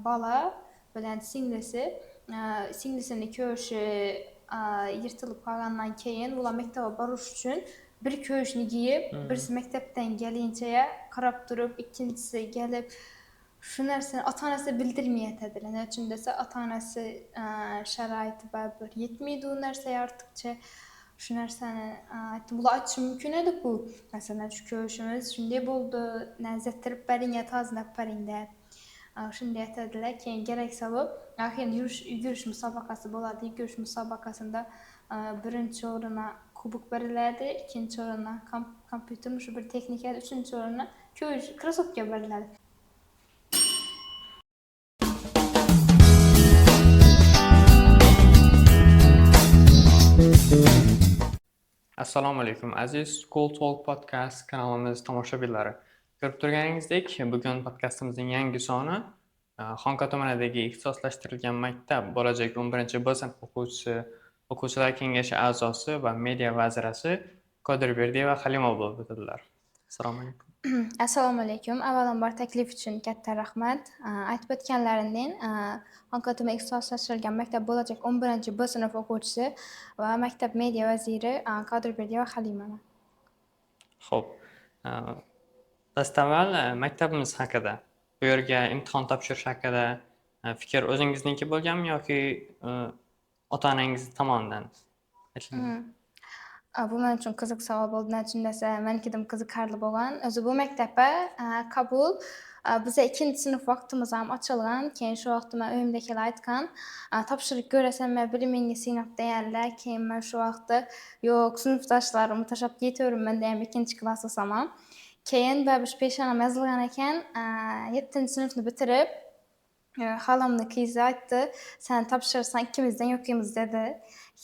bala bilen singlisini köşü yırtılıp kalgandan keyin ular mektebe baruş üçün bir köşünü giyip, birisi mektepten gelinçeye karap durup, ikincisi gelip şu narsani ata-anası bildirmeyetediler. Ne üçün dese ata-anası şaraiti baribir yetmeydi o narsaya artıkça. Şu narsani aytdım, bular açı mümkün edi bu. Mesela şu köşümüz şunday boldu, näzettirip beriňe tazynap beriň. Şunday etediler. Keyin gerek sabab ahyr yürüyüş musabakası bolady. Yürüyüş musabakasında birinci oruna kubuk beriladi, ikinci oruna kompüter, şu bir teknika, üçüncü oruna köş krosovka beriladi. Assalomu alaykum aziz School Talk podcast kanalimiz tomoshabinlari. Ko'rib turganingizdek, bugun podcastimizning yangi soni Xonqa tumanidagi ixtisoslashtirilgan maktab bo'lajak 11-B sinf o'quvchilar kengashi a'zosi va media vazirasi Qodirberdieva Halimova bo'lib o'tadilar. Assalomu alaykum. Assalomu alaykum. Avvalambor taklif uchun katta rahmat. Aytib o'tganlaringdan Xonqa tuman ixtisoslashtirilgan maktab bo'lajak 11-B sinf o'quvchisi va maktab media vaziri Qodirberdieva Halimova. Xo'p. Dastavval maktabimiz haqida, bu yerga imtihon topshirish haqida fikr o'zingizniki bo'lganmi yoki ota-onangiz tomonidan aytilganmi? Bu men uchun qiziq savol bo'ldi. Nechun desa, menikidim qiziqarli bo'lgan. O'zi bu maktabga qabul biza 2-sinf vaqtimiz ham ochilgan. Keyin shu vaqtda men uyimdagilar aytgan, topshiriq ko'rasanmi, bilimingni sinab deganlar. Keyin men shu vaqtda yo'q, sinfdoshlarim tashab ketaverman degan 2-klass o'saman. Keyin babish peshonam yozilgan ekan, 7-sinfni bitirib halamni qizi aytdi, sen topshirsan ikkimizdan yo'qimiz dedi.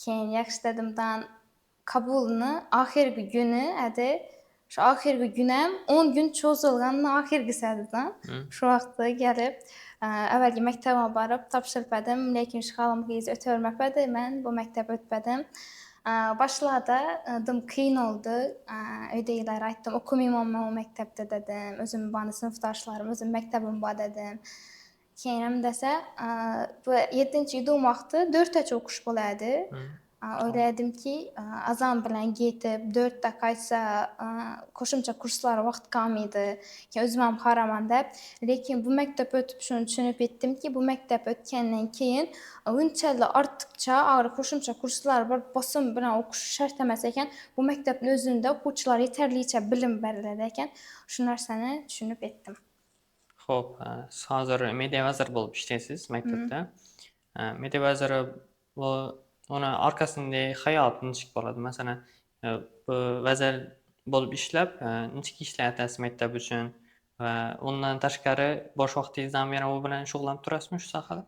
Keyin yaxshi dedimdan qabulni oxirgi kuni edi. Shu oxirgi kunam 10 kun cho'zilganni oxirgisi edidan. Shu vaqtda kelib, avvalgi maktabga borib topshirib edim, lekin shu halam qizi o'tvermapadi, men bu maktabga o'tmadim. Başlarda dım qiyin oldu. Uydagilar aytdim, o'qimayman men o maktabda dedim. O'zim bani sinfdoshlarim, o'zim maktabim bor dedim. Keyin ham desa, bu 7-yil vaqti 4 tacha o'qish bo'ladi. O'yladimki, azon bilan ketib 4 ta qaytsa qo'shimcha kurslar vaqt qolmaydi. Keyin o'zim ham qaraman deb, lekin bu maktabga o'tib shuni tushunib yetdimki, bu maktabga o'tgandan keyin unchalik ortiqcha qo'shimcha kurslar bir bosim bilan o'qish shart emas ekan. Bu maktabning o'zida o'quvchilar yetarlicha bilim beriladi ekan. Shu narsani tushunib yetdim. Xo'p, siz hozir media vaziri bo'lib ishlaysiz maktabda. Media vaziri uni orqasida hayot nechik bo'ladi? Masalan, bu vazir bo'lib ishlab, nechik ishlayapsiz maktab uchun va undan tashqari bo'sh vaqtingizdan yana u bilan shug'ullanib turasizmi shu sohada?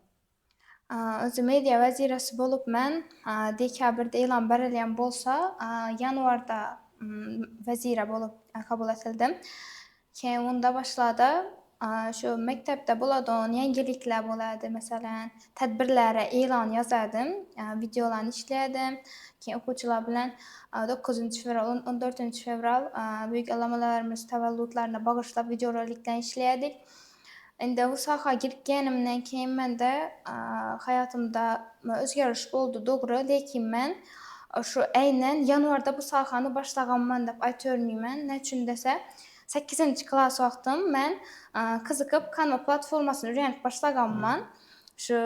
O'zi media vazirasi bo'lib men dekabrda e'lon berilgan bo'lsa, yanvarda vazira bo'lib qabul etildim. Keyin unda boshladi. Shu maktabda bo'ladigan yangiliklar bo'ladi. Masalan, tadbirlarga e'lon yozadim, videolarni ishladim. Keyin o'quvchilar bilan 9-fevral, 14-fevral buyuk allomalarimiz tavalludlarini bag'ishlab videoroliklar ishladik. Endi bu sohaga kirganimdan keyin menda hayotimda o'zgarish bo'ldi, to'g'ri, lekin men shu aynan yanvarda bu sohani boshlaganman deb aytavermayman. Nechun desa, 8-klass vaqtim men qiziqib Canva platformasini o'rganib boshlaganman. Shu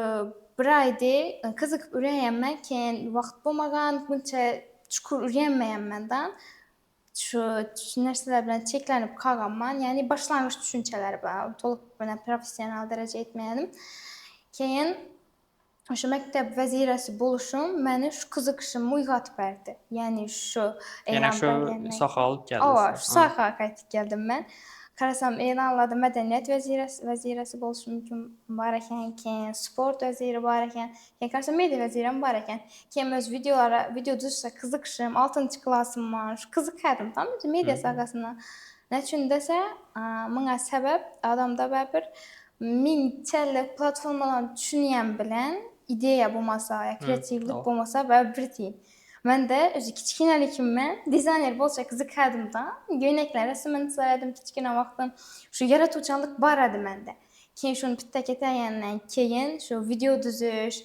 bir oyda qiziqib o'rganganman, keyin vaqt bo'lmagan, buncha chuqur o'rganmayapman-dan. Shu narsalar bilan cheklanib qolganman. Ya'ni boshlang'ich tushunchalar bor, to'liq bilan professional daraja yetmadim. Keyin shu maktab vazirasi bo'lishim meni shu qiziqishimni uyg'otib berdi. Ya'ni shu Yana shu soha olib keldingiz. Shu sohaga qaytib keldim men. Qarasam e'lonlarda madaniyat vazirasi bo'lishi mumkin bor ekan, keyin sport vaziri bor ekan, keyin qarasam media vaziri ham bor ekan. Keyin o'z video tuzishga qiziqishim, 6-klassimman, shu qiziqardim tamam, media sohasini. Nechun desa, menga sabab odamda bir mingchalik platformalarni tushungan bilan ideya bo'lmasa, kreativlik bo'lmasa bir tiyin. Menda o'zi kichkinaligimdan dizayner bo'lsa qiziqardim-da. Go'ynaklar rasmini chizardim kichkina vaqtim. Shu yaratuvchanlik bor edi menda. keyin şunu bitta ketgandan keyin şu video düzüş,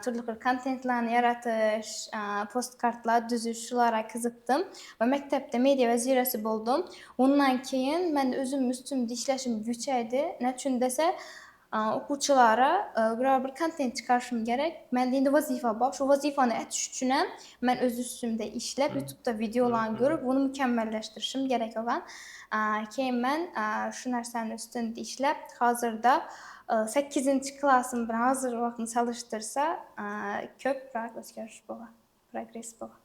turli xil kontentlarni yaratish, postkartlar düzüş şulara qiziqdim va maktabda media vazirasi boldum. Ondan keyin men özüm üstümde işleşim güçeydi. Näçün dese, okuwçylara biror bir kontent çıkarışım gerek. Mende endi vazifa bar. Şu vazifany etiş üçinem men öz üstümde işlep, YouTube'da videolarni görüp onu mükemmelleştirişim gerek olan. Keyin men şu narsany üstünde işlep, hazırda 8-nji klassym bilen hazır wagtyny çalıştyrsa, köprak özgörüş bolar, progress bolar.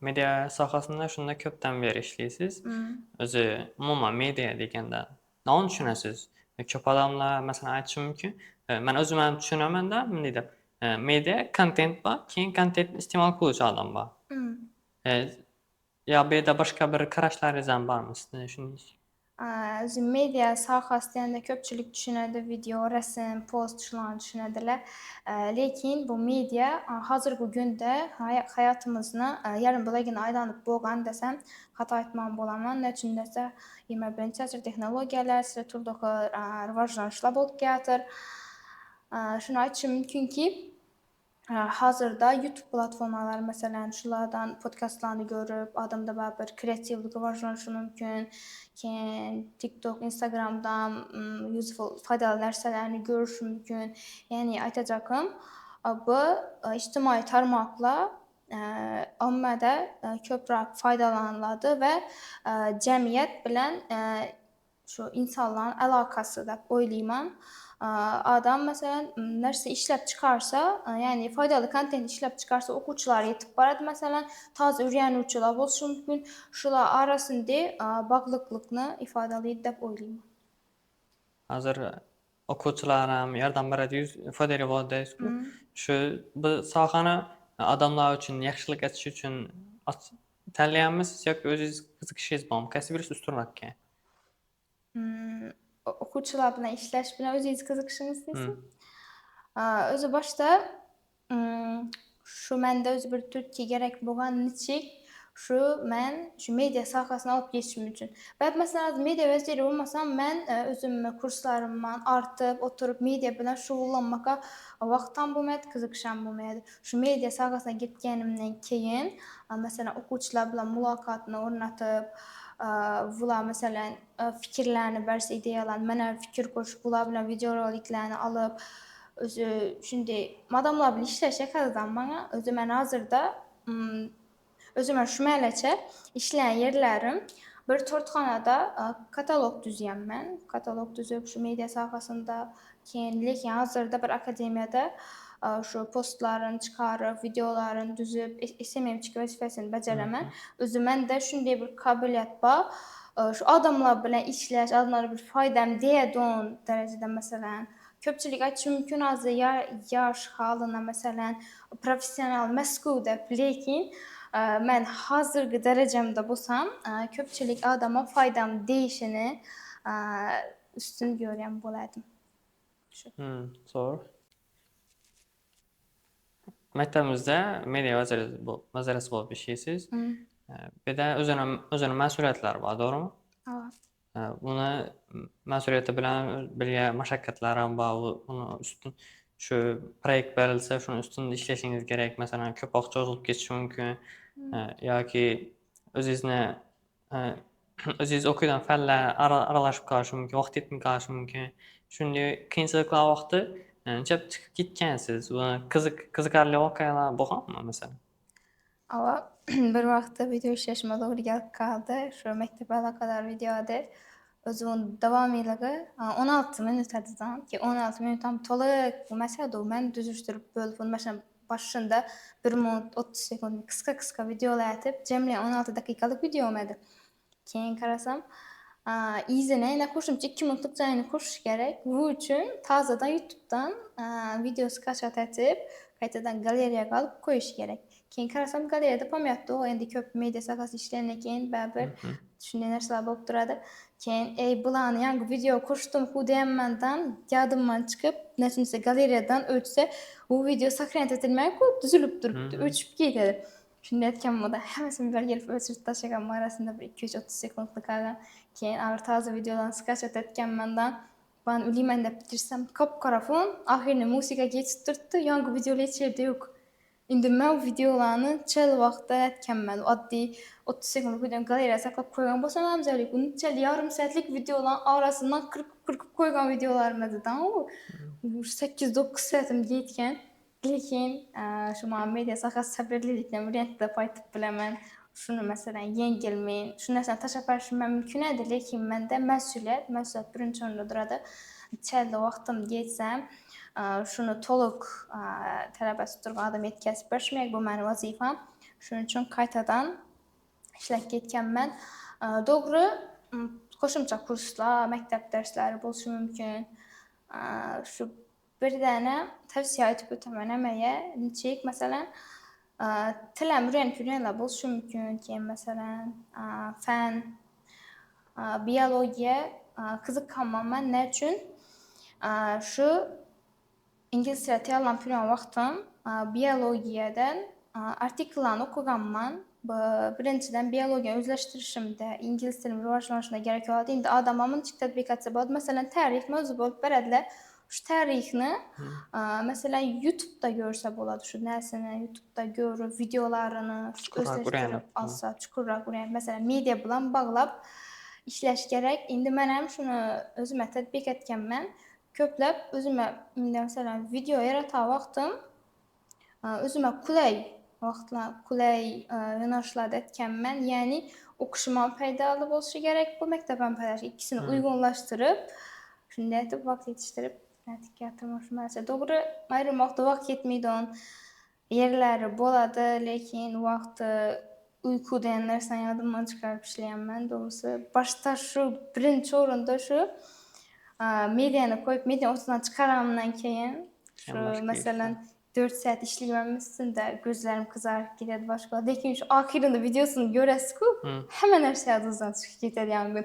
Media sohasında şunda köpten beri işleysiz. Hmm. Özü umuman media degende ne onu düşünesiz? Köp adamlar mesela aytışım mümkün. Men özüm düşünemen de men deydim. Media content ba, keyin content istemal kılıcı adam ba. Hmm. Ya bir de başka bir karaşlarınızdan var mı? Siz ne düşünüyorsunuz? Özüm media sahasında ýa-da köpçülik düşünedi, video, resim, post şularny düşünediler. Lekin bu media hazırki günde hayatymyzyny ýarym bolagine aýlanyp bolgan desem hata aýtman bolaman. Näçün dese 21-nji asr tehnologiýalar turli xil rivajlanýşlar bolup gelýär. Şunu aýtışym mümkinki, hazırda YouTube platformalary meselem şulardan podcastlarny görüp adamda bir kreativlik rivajlanyşy mümkin. Keyin TikTok, Instagramdan useful faýdaly nerselerni görüş mümkin. Yani aýtajakym, bu ijtimai tarmaklar ommada köprak faýdalanylady we jemgyýet bilen şu insanlaryň alakasy dep oýlaýman. Adam mesela nerse işlep çıkarsa, yani faydalı content işlep çıkarsa okuwçylara yetip barady mesela, taza öýrenýärçiler bolşy mümkin. Şular arasynda baglyklykyny ifadelaýdy dep oýlaýman. Hazır okuwçylaram ýardam berýär, ifadeleri bolýar bu. Şu bu sahany adamlar üçin ýaxşylyk etiş üçin tanlaýanmysyz ýa-ki özüňiz gyzykýşyňyz barmy? Käsi birisi üstünrakkä? Okuwçylar bilen işleş bilen özüňiz gyzykşyňyz diýsin. Hmm. Özü başta şu mende özü bir türkçe gerek bolgan niçik şu men şu media sahasyna alyp geçişim üçin. Ben mesela media weziri bolmasam men özüm kurslarymdan artyp oturup media bilen şugullanmaka wagtam bolmaýdy, gyzykşam bolmaýdy. Şu media sahasyna gitgenimden keyin mesela okuwçylar bilen mulakatyny ornatyp, bular mesela fikirlerini berse, ideýalaryny mene fikir koşup bular bilen video roliklerini alıp özü şimdi adamlar bilen işleşek adam bana özü men hazırda özüme şu mäleçe işleýän yerlerim bir tortxanada katalog düzýän men. Katalog düzüp şu media sahasynda keyin lekin hazırda bir akademiyada şu postlaryny çıkaryp, videolaryny düzüp SMM vazifesini bejeremen. Özü mende şunday bir kabiliýet bar. Şu adamlar bilen işleş, adamlara bir faýdam diýýän derejede meselem köpçülik aýtışym mümkin hazır ýaş halyna meselem professional mesku dep lekin men hazırki derejemde bolsam köpçülik adama faýdam değişini üstün görýän bolardım. Zor. Mektabimizde media weziresi bolup işleysiz. Bir de özüne mesuliyetler var, doğru mu? Bunu mesuliyeti bilen bilge maşakkatlaram var, onu üstün şu proyekt berilse şunun üstünde işleşiniz gerek. Mesela köp akça olup geçiş mümkün. Yoki özüňiz okuýan fäller aralaşyp kalaşy mümkin, wagt etmey kalaşy mümkin. Şunday kynçylyklar wagty çep çıkyp gitkensiz. Bu kyzykarly wakaýalar bolganmy mesela? Ama bir wagtda video işleşme dogry gelip kaldy. Şu mektep alakadar videoda özüň dawamlyligi 16 minut edizan ki 16 minutam tolyk bu mesele men düzüşdirip bölüp mesela başynda 1 minut 30 sekund kıska videolar atyp jemle 16 dakikalyk videom edi. Keyin karasam izine koşumça 2 minutlyk jaýyny koşuş gerek. Bu üçin tazadan YouTube'dan video skaçat etip gaýtadan galeriýaga alyp koýuş gerek. Keyin karasam galeriýada pamýatdy o endi köp media sahasy işlerine keyin bäbir şunday nerseler bolup durady. Keyin bulany ýangy video koşdum hu diýenmenden ýadymdan çykyp näçünse galeriýadan öçse bu video sakranat etilmän düzülüp durupdy, öçüp gitdi. Şunu etken moda hemesini bir gelip öçürüp taşıgan arasında bir 230 sekundluk alan keyin ağır taze videodan skaçat etken menden Ben üleyim de bitirsem kapkarafon ahirine musika geçtirdi. Yangi videolar içeride yok. İndi men videolarını çel vaqtda etkənməli. Addi 30 sekundluk videonu galeriyaya saklap koygan bolsam hem zəli bunu çel yarım saatlik videoların arasından kırıp koygan videolarımdı da o 8-9 saatim getken lekin şu media sahası sabırlılıkla mürekkep aytıp bilemem. Şunu mesela yengilmeyin. Şu nəsə təşəbbüsüm mümkün idi, lekin məndə məsuliyyət birinci orunda durada. Çəldə vaxtım geçsəm, şunu toluq tələbəsi durğan adam yetkəsib bəşmək bu mənim vazifəm. Şunun üçün qaytadan işlək getkən mən. Doğru, qoşumca kurslar, məktəb dərsləri bolsun mümkün. Şu bir dənə tavsiyə etib ötəmən əməyə, necək məsələn, tiləm öyrənib bolsun mümkün ki, məsələn, fən, biyologiya qızıqanmam mən nə üçün? Şu İngiliz dili təlim alan vaxtım biyologiyadan artikellarını oxuğanman. Birincidən biyologiya özləşdirişimdə İngiliz dilinin rivajlanışına gerek oladı. İndi adamamın çık tətbiqatı boldu. Məsələn, tarix mövzu olub bərədlə şu tarixini məsələn YouTube'da görsə boladı. Şu nəsini YouTube'da görüb videolarını özləşdirib alsa, çukurraq öyrənib. Məsələn, media bilan bağlab işləş gərək. İndi mənəm şunu özümə tətbiq etkən mən. Köpləb özümə məsələn video yarata vaxtım özümə kulay yanaşladı etkən mən. Yəni oxuşuma faydalı bolsa gərək bu məktəbən paydaşı ikisini uyğunlaşdırıb şimdi etib vaxt yetişdirib nəticə yatırmışım. Doğru ayrılmaqda vaxt yetməydi onun yerləri boladı, lekin vaxtı uyku deyənlərsən yadımdan çıxarıb işləyəm mən. Doğrusu başta şu birinci orunda şu medianı koyup medianın ortadan çıkaramdan keyin şu məsələn 4 saat işləyəməmizsin də gözlərim qızarıb gedədi başqa. Lakin şu axirində videosunu görəsi ki, həmən hər şey adınızdan çıxıb gedədi. Yəni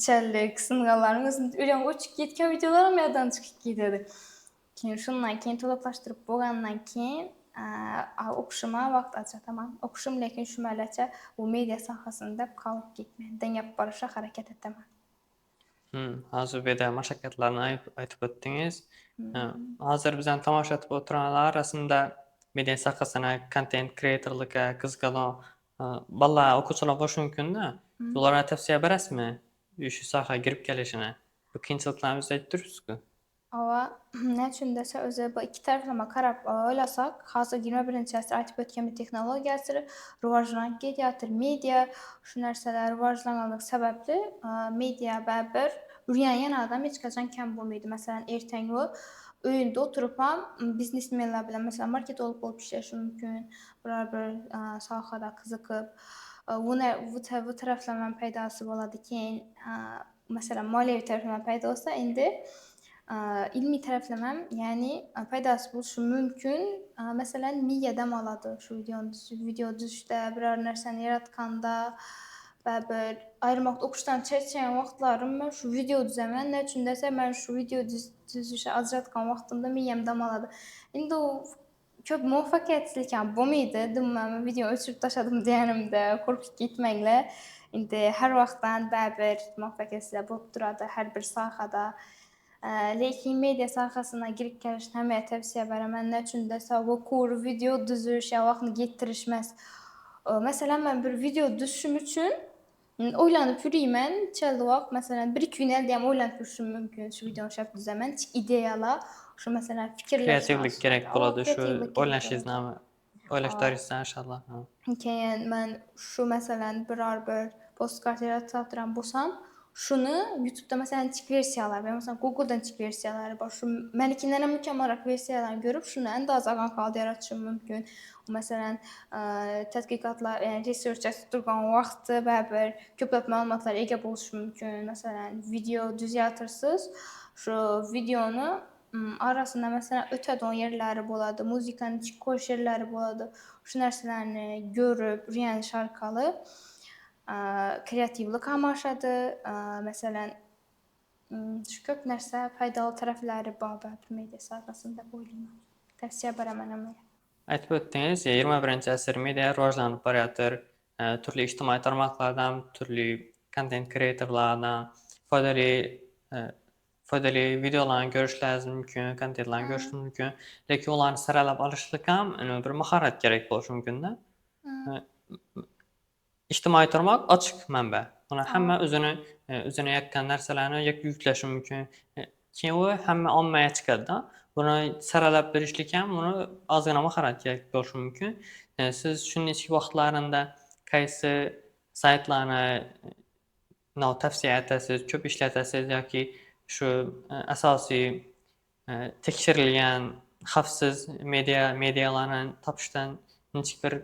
çəllik, qısınğalarımız, ürəyəm o çıxıb getkən videolarım yaddan çıxıb gedədi. Şundan keyin tolaqlaşdırıb boğandan keyin oxuşuma vaxt açatamam. Oxuşum lakin şu mələcə bu media sahəsində qalıb getməkdən yap barışa hərəkət etməm. Hazır belə məşəqqətlərini aytıb ötdünüz. Hazır bizden tamaşa etib oturanlar arasında media sahəsina, content creatorlığa qızğalan balla oxucular boş mümkündür. Onlara tavsiyə berəsmi? Şu sahəyə girib gəlişinə. Bu qiyinçiliklərimizi aytdırırsınız. Ama nə üçün desə özü bu iki tərəfləmə qarab oylasaq, hazır 21-ci əsr aytıb ötkən bir texnologiyası rivajlanan gedir, media şu nərsələr rivajlananlıq səbəbli media bəbir ürəyən adam heç qaçan kəm bulmaydı. Məsələn, ertəng o öyündə oturupam biznesmenlər bilə məsələn marketolog olub işləşir mümkün. Bir sahədə qızıqıb bu tərəfləmə paydası oladı ki, məsələn maliyyə tərəfləmə payda olsa indi ilmi tərəfləməm, yəni paydası buluşu mümkün. Məsələn, miyyədəm aladı şu video düzüşdə, birar nərsəni yaratkanda və bir ayrılmaqda oxuşdan çəkən vaxtlarım mən şu video düzəmən. Nə üçün desə, mən şu video düzüşə acratqan vaxtımda miyyəmdəm aladı. İndi o köp muvaffəqiyyətsizlik bu muydu? Mən video ölçüb daşadım deyənimdə, qorxub getməklə. İndi hər vaxtdan bəbir muvaffəqiyyətsizlik bulub duradı hər bir sahədə. Lakin media sahəsina girib gəlişin həməyə tövsiyə verəmən. Nə üçün desə, bu kur, video düzüş, vaxtını getirişməz. Məsələn, mən bir video düzüşüm üçün oylanıb yürüyəm, çəldi vaxt, məsələn, 1-2 gün əldəyəm oylanıb yürüşüm mümkün şu videonu şəb düzəmən, ideyala, şu məsələn fikirləşmə. Kreativlik gerek boladı, şu oylaş iznamı, oylaşdarırsan inşallah. Keyin mən şu məsələn bir postkart yaratıram bolsam, şunu YouTube'da məsələn çık versiyalar var, məsələn Google'dan çık versiyaları var. Şu mənikindən mükəmməl versiyalarını görüb şunu ən az ağan qaldı yaratışım mümkün. Məsələn, tədqiqatlar, yəni research etdirən vaxtı və bir köpləb məlumatlar ega buluşu mümkün. Məsələn, video düz yatırsınız. Şu videonu arasında məsələn ötədən yerləri boladı, musikanın çık qoş yerləri boladı. Şu nərsələrini görüb, yəni şarkalı kreativlik amaçladı. Məsələn, şu köp нәрsə faydalı tərəfləri var media sahəsində boylayım. Tövsiyə verəməm. Aytıb ötdünüz, 21-ci əsr media rivajlanıb barayadır. Türlü ictimai tarmaqlardan, türlü content creatorlardan faydalı foydali videolarni görüşleriniz mümkün, kontentlarni görüşünüz mümkün. Lekin ularni saralab olishlik ham bir mahorat kerak bo'lishi mumkin-da. Hı. İctimai tarmoq ochiq manba. Uni A. hamma o'zini yoqqan narsalarni yuklashi mumkin. Keyin u hamma ommaga chiqadi-da. Buni saralab berishlik ham uni ozgina mahorat kerak bo'lishi mumkin. Siz shunday ichki vaqtlarida qaysi saytlarni tavsiya etasiz, ko'p ishlatasiz yoki shu asosiy tekshirilgan xavfsiz medialarni topishdan nechuk bir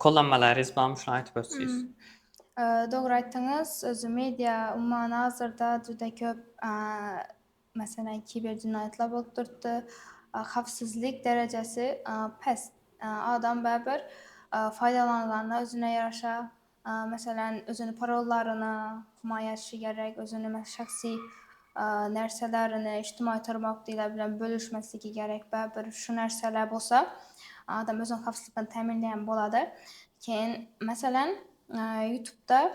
qo'llanmalaringiz bormi? Shuni aytib o'tsangiz. Hmm. Doğru aytdınız. Özü media umuman hazırda juda köp mesela kiber cinayetler bolup turupdy. Xavfsizlik derecesi pes. Adam bäbir faýdalanganda özüne ýaraşa meselem özüni parolaryny himoya gerek, özüni şahsy nerselerini ijtimai tarmokdaýlar bilen bölüşmesligi gerek. Bäbir şu nerseler bolsa adam özüniň xavfsizligini teminleýän bolady. Keyin meselem YouTube'da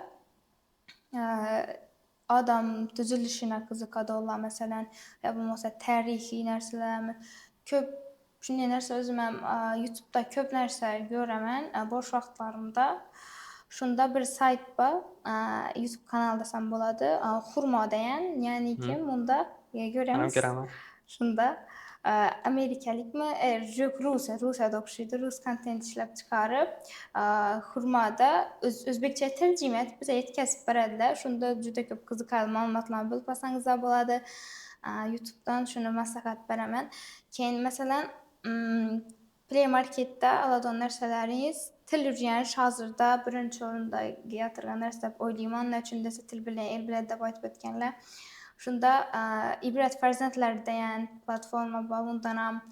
adam düzülüşine kızıkady olar meselem ya bolmasa tarihi nerselermi köp şunday nerse özüm hem YouTube'da köp nerse göremen boş wagtlarymda. Şunda bir sayt bar, YouTube kanal desem bolady. Hurma diýen, ýani ki munda Anam göremiz. göräme. Şunda Amerikalikmi? Russiýada okşuýdy. Rus kontent işlep çykaryp, hurmada özbekçe terjime etip bize ýetkesip berediler. Şunda juda köp gyzykary maglumatlar bulup alsaňyz da bolady. YouTube'dan şunu maslahat beremen. Keyin meselem Play Market'da aladığan nerseleriňiz til öýrenýäş hazırda birinji orunda ýatyrgan nerse dep oýlaýman. Näçün dese til bilen el bilen dep aýtyp etkenler. Şunda İbret Farzandlar diýen platforma bar. Bundan ham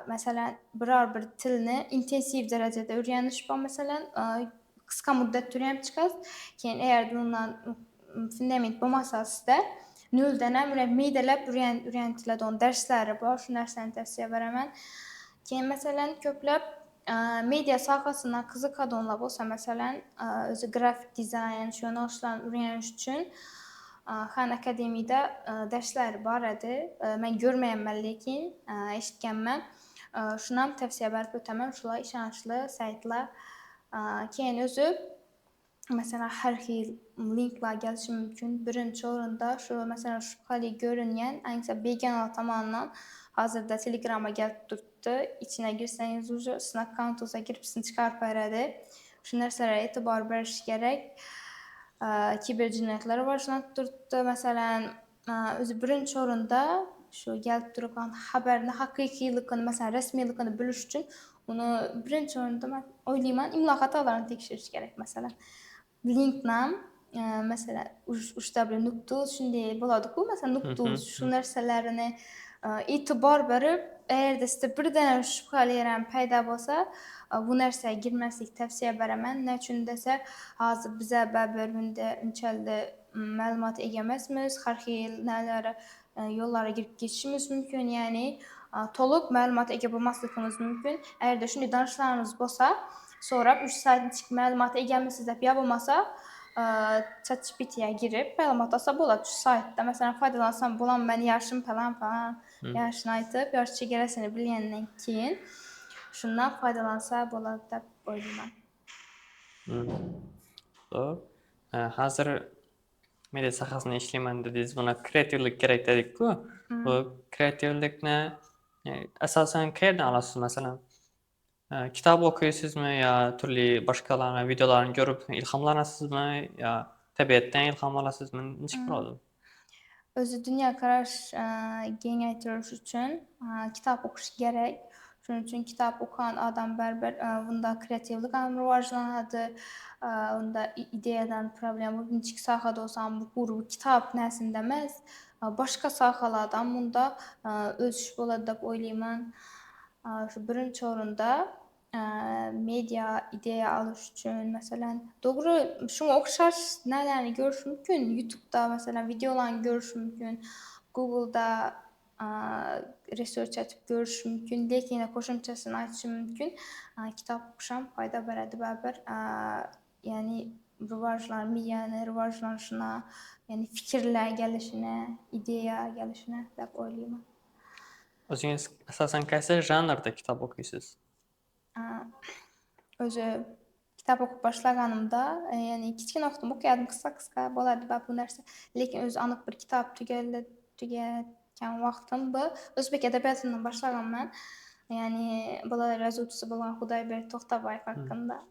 meselem birer bir tilni intensiv derejede öýreniş bar meselem kıska muddet öýrenip çykas. Keyin eger bundan fundament bolmasa sizde nölden hem meýdelep öýrentiladigan dersleri bar. Şu nerseni tavsiye beremen. Keyin meselem köplep media sahasyna kyzykadyglar bolsa meselem özü grafik dizayn şu ýonalyşlarny öýreniş üçin Han Akademiyda dersler bar edi. Men görmeýänmen lekin eşitkenmen. Şunam tavsiye berip ötemem. Şular işançly saytlar. Keyin özü mesela her hil linkler gelişi mümkün. Birinci orunda şu mesela şu hali görünýän aňça begana tamandan hazırda Telegram'a gelip turupdy. İçine girseňiz uju sizin akkauntuňyza girip sizni çykaryp beredi. Şu nerselere etibar beriş gerek. Kiber cinayetler var şuna turupdy. Meselem özü birinci orunda şu gelip turgan haberini hakykiylygyny mesela resmiýetini biliş üçin onu birinci orunda men oýlaýman imla hatalaryny tekşiriş gerek mesela. Linknam mesela uçta bir nuktus şunday bolady-ku mesela nuktus şu nerselerini itibar berip eger sizde birden şüphe ýeren peýda bolsa bu nerseye girmeslik tavsiye beremen. Näçün dese hazır bize bäbirindeünçelde maglumat ega emasmiz. Har hil näleri ýollara girip geçişimiz mümkün. Yani toluk maglumat ega bolmaslygyňyz mümkün. Eger de şunday danışlaryňyz bolsa sorap 3 saýtdan çykyp maglumat ega emisiz dep ýa bolmasa ChatGPT'ye girip maglumat alsa bolady. Şu saytda mesela faýdalansam bolam men ýaşym falan ýaşyny aýtyp ýaş çegeresini bilýänden keyin şundan faýdalansa bolady dep oýlaýman. Doğru. Hazır media sahasynda işleýän dediňiz, buna kreativlik gerek dedik-ku. Bu kreativlikni asasan käderden alasyz meselem? Kitap okuýasyzmy ýa türli başgalaranyň videolaryny görüp ilhamlanasyzmy ýa tabiatdan ilham alasyzmy? Nичек bolady? Özü dünya karaş geňeýtiriş üçin kitap okuş gerek. Şonuň üçin kitap okuyan adam berber bunda kreativlik hem rowajlanady. Onda ideýadan problem nичек sahada bolsam bu kitap näsin demez. Başga sahalardan bunda ösüş bolady dep oýlaýman. Şu birinci orunda media ideýa alyş üçin meselem dogry şoňa okşaş nälerini görüş mümkün. YouTube'da meselem videolaryny görüş mümkün. Google'da research etip görüş mümkün. Lekin koşumçasyny açyş mümkün. Kitap okuşam faýda beredi bäbir. Yani miyani rivojlanışına, yani fikirler gelişine, ideya gelişine dep oylayman. Özünüz asasan qaysi janrda kitap okuysiz? Özü kitap okup başlaganımda, yani kichkina oqdim okuyadım, qisqa bolardy bu narsa. Lekin özü anyk bir kitap tugatgan wagtym bu. Özbek edebiyatından başlaganman. Yani bulalar yazuvchisi bolan Hudaybek Toxtabayev hakkında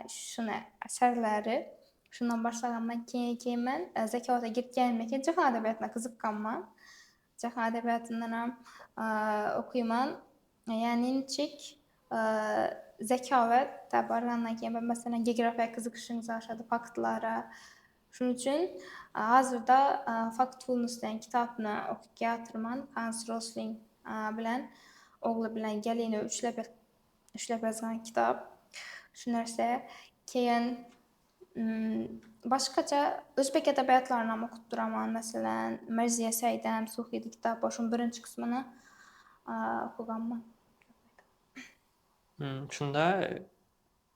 şuna eserleri şundan başlaganman. Keyin men zekawata gitgenmeken jahan edebiyatına qiziqqanman. Jahan edebiyatından ham okuyman. Yani niçik zekavet tabargandan keyin ben mesela geografiya qiziqishim aşadı faktlara. Şunun üçün hazırda Factfulness degan kitapni okuyup gatyrman. Hans Rosling bilen ogly bilen gelini üçlep yazgan kitap. Şu narsa keyin başkaça özbek edebiyatlaryny ham okup duraman. Mesela Merziye Seydem Suhidi kitap, şunun birinci kısmını okuganman. Şunda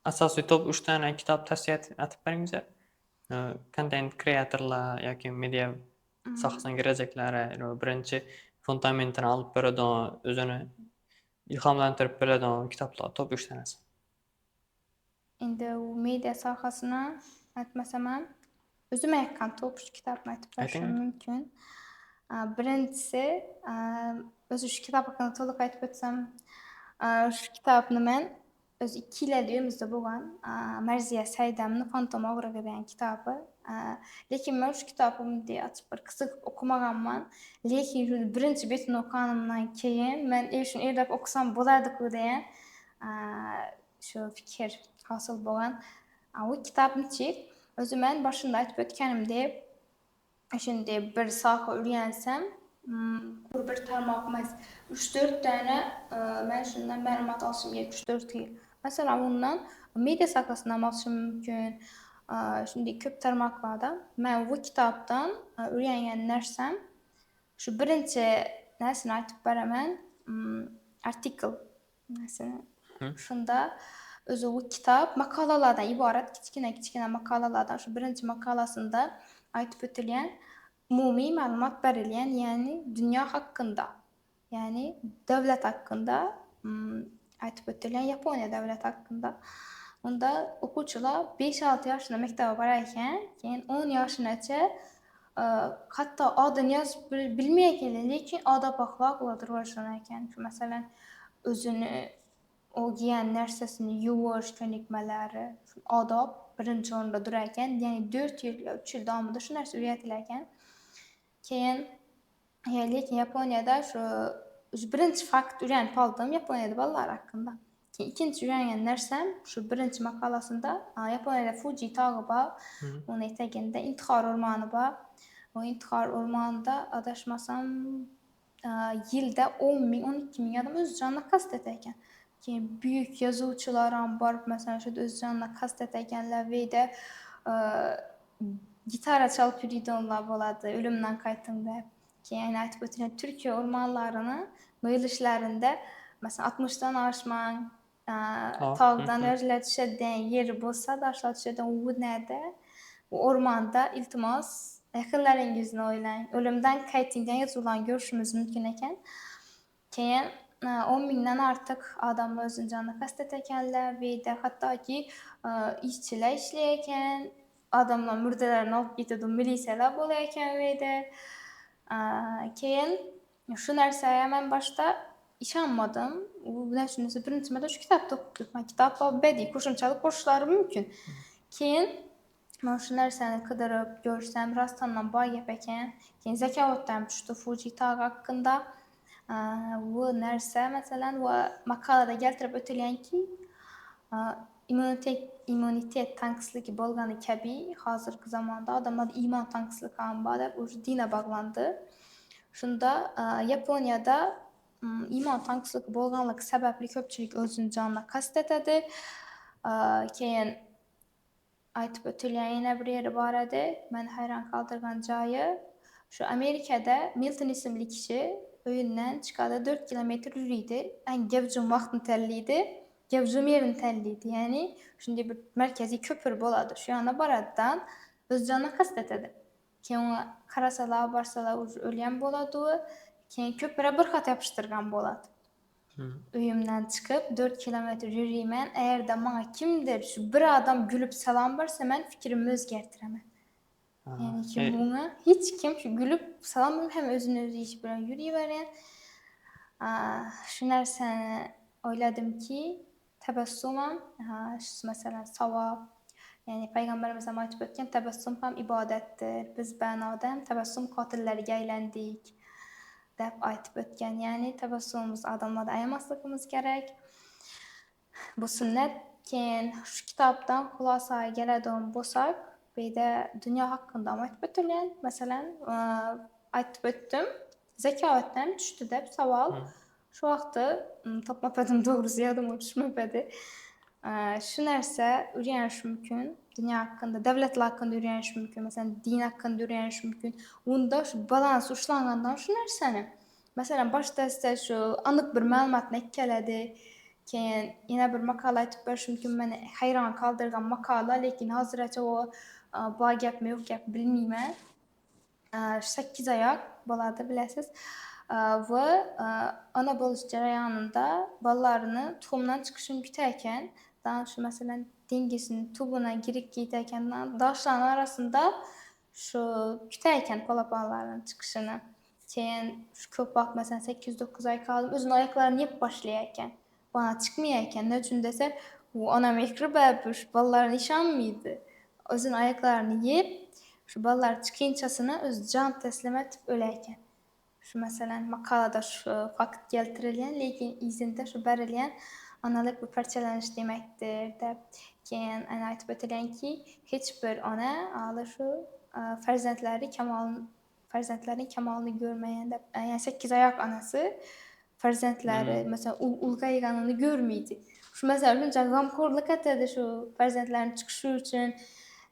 asasy top 3 tane kitap tavsiye atyp berýärmiňiz. Content creatorlar yoki media sohasyna girecekler, birinci fundamentini alıp bereden, özüni ilhamlantyryp bereden kitaplar top 3 tanesi. Indi o media sohasyna aýtmasam ham özüm aýtgan top 3 kitapmy aýtyp berişim Aýtyň. mümkin. Birincisi, özü şu kitap hakkında tolyk aýtyp ötsem, şu kitapny men öz 2 ýyl öýümizde bolan Merziye Seydem'nin Fantomografi diýen kitapy. Lekin men şu kitapy açyp bir kysık okumaganman. Lekin şu birinci betini okanymdan keyin men şunu erlep okusam bolardyky diýen şu fikir hasyl bolan. O kitap niçik? Özü men başynda aýtyp ötkenimde şimdi bir saha öýrensem, bir tarmak emas, 3-4 tane men şundan məlumat alşym 3-4 ýyl. Mesela ondan media sahasyndan alşym mümkin. Şimdi köp tarmaklarda men bu kitapdan öýrengen nersem şu birinci näsini aýtyp beramen, artikel näsini. Şunda özü bu kitap makalalardan ibaret, kiçkine makalalardan. Şu birinci makalasında aýtyp ötilýän umumy maglumat berilýän, yani dünya hakkında, yani devlet hakkında aýtyp ötilýän, Yaponiya devleti hakkında. Onda okuwçylar 5-6 ýaşynda mektebe bararken, keyin 10 ýaşynaça hatda adyn ýazyp bilmeýärken, lekin adap ahlak rivojlanarken, şu meselem özüni o giýen nersesini ýuwaş könikmeleri, şu adap birinci orunda durarken, yani 4 ýyl ýa 3 ýyl dowamında şu nerse öýretilärken, keyin lekin Yaponiýada şu birinci fakt öýrenip aldym Yaponiýada balalar hakkında. Keyin ikinci öýrengen nersem şu birinci makalasynda Yaponiýada Fuji tagy bar, onun eteginde intihar ormany bar. O intihar ormanında adaşmasam ýylda 10.000-12.000 adam öz janyna kast eterken. Keyin büyük yazıwçylar ham barıp mesela şu öz janyna kast eterkenler weýde gitara çalyp ýürýänler bolady, ölümden gaýtymda. Keyin aýtyp ötülen Türkiýe ormanlaryny myýlyslarynda mesela 60-dan aşman tagdan örler düşeden ýeri bolsa, daşlar düşeden u näde? Bu ormanda iltimas ýakynlaryňyzyny oýlaň. Ölümden gaýtyndan ýazylan görüşimiz mümkin eken. Keyin 10.000'den artık adam özünün janyna kast eterkenler weýde hatdaky işçiler işleýärken, adamlar mürdelerini alıp gitdi, milisiýalar bolýarken weýde. Keyin şu närsege men başta işanmadym. Bu näşe birinci mede şu kitapda okudum. Kitap bedi, koşumçalyk boşlary mümkin. Keyin men şu närseni kydyryp görsem rastandan bar gep eken. Keyin zekawatdan düşdi Fuji tagy hakkında. Bu nerse mesela bu makalada geltirip ötelýän ki immunitet tankslygy bolgany kabi hazırkı zamanda adamlar iman tankslygy ham bar dep uşu dine baglandy. Şunda Yaponiýada iman tankslygy bolganlygy sebäpli köpçülik özünün janyna kast etedi. Keyin aýtyp ötelýän ýene bir ýeri bar edi. Men hayran kaldyrgan jaýy şu Amerikada Milton isimli kişi öýünden çykada 4 kilometr ýürüýdi. En gevjum wagtyny tellidi. Gevzumerin telliydi. Yani şunday bir merkezi köpür boladı. Şu yana baraddan öz canına kastetedi. Keyin karasala, barsala ölýän bolady. Keyin köpüre bir hat yapıştırgan bolady. Üýümden çykyp 4 kilometr ýürüýmen, eğerde maňa kimdir şu bir adam gülüp salam berse men fikirimi özgertiremen. Yani kim muňa hiç kim şu gülüp salam berip hem özüni özü iş bilen ýürüýberýän. Şu närseni oýladymki, tebessümem, şu mesela sawap, yani Peygamberimiz aýtyp ötken tebessüm hem ibadetdir. Biz bänada hem tebessüm katilleriga aýlandyk dep aýtyp ötken. Yani tebessümimiz adamlarda aýamaslygymız gerek. Bu sünnet. Keyin şu kitapdan hulasaga gelediň bolsak, beýde dünýä hakynda aýtyp ötülýän. Meselen, aýtyp ötdüm, zekawatdan düşdi dep sawal. Şu wagty tapmapadım dogrusu ýadyma düşmepedi. Şu nerse öýreniş mümkin. Dünýä hakynda, dewletler hakynda öýreniş mümkin. Meselen din hakynda öýreniş mümkin. Unda şu balans uşlangandan şu nerseni. Meselen başda size şu anyk bir maglumatny ekkeledi. Keyin ýene bir makala aýtyp berişim mümkin. Meni haýran kaldyrgan makala, lekin hazırça o ba gepmi ýok gep bilmeýmen. 8 ayak bolady bilesiz. We ana boluş jaraýanynda balaryny tuhumdan çykyşyny gütäken, daha şu meselen dengiziň tubuna girip giteken daşlaryň arasında şu gütäken palapalaryň çykyşyny. Keyin şu köp wagt meselen 8-9 ay kaldım, özüň aýaklaryny ýep başlaýarken, bana çykmaýarken, ne üçin dese, bu ana mekri bäpüş, balaryny işanmyýdy. Özüň aýaklaryny ýep, şu balalar çykynçasyna öz can teslim etip ölärken. Şu meselen makalada şu fakt keltirilýän, lekin izinde şu berilýän analyk bir parçalanyş demekdir dep. Keyin aýtyp ötelýänki, hiç bir ana aly şu farzandlaryny kemalyny görmeýän dep. Yani 8 ayak anasy farzandlary mesela ulgaýganyny görmeýdi. Şu mesela şunça gamkorluk etdi şu farzandlaryň çykyşy üçin.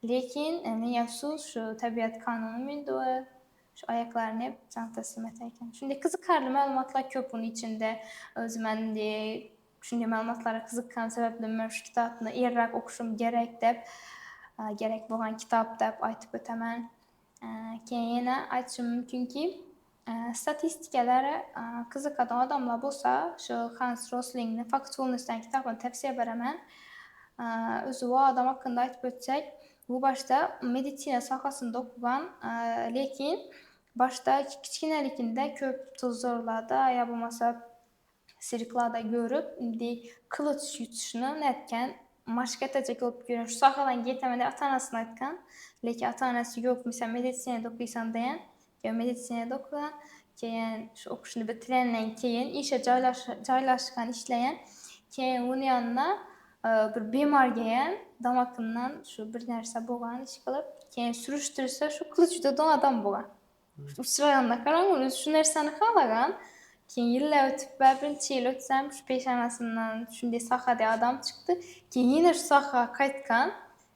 Lekin ýafsus şu tabiat kanuny mende şu aýaklaryny hep can teslim eterken. Şunday kyzykarly maglumatlar köp bunun içinde. Özümendi şunday maglumatlara kızykkan sebäpli men şu kitapny errak okuşum gerek dep, gerek bolan kitap dep aýtyp ötemen. Keyin ýene aýtjym mümkinki, statistikalara kyzykan adamlar bolsa, şu Hans Rosling'in Factfulness'dan kitabını tavsiye beremen. Özü o adam hakynda aýtyp ötsek, bu başta medisina sahasynda okugan, lekin başta kiçkinelikinde köp tuzorlarda ýa bolmasa sirklarda görüp, indi kılıç yutuşunu netken maşk etejek bolup görýän. Şu sahadan getemende ata-anasyna aýtgan, lekin ata-anasy ýok, mesela medisinada okuýsan diýen, medisinada okugan, keyin şu okuşyny bitirenden keyin işe jaýlaşgan, işleýän, keyin onuň ýanyna bir bemar gelýän, damakyndan şu bir nerse bolan iş kılıp, keyin sürüşdirse şu kılıç ýutadan adam bolan. Uçraýanda karaň, şu nerseni halagan, keyin ýyllar ötüp birinçi ýyl ötsem şu peşanasyndan şunday sahada adam çykdy. Keyin ýene şu sahaga kaýtgan,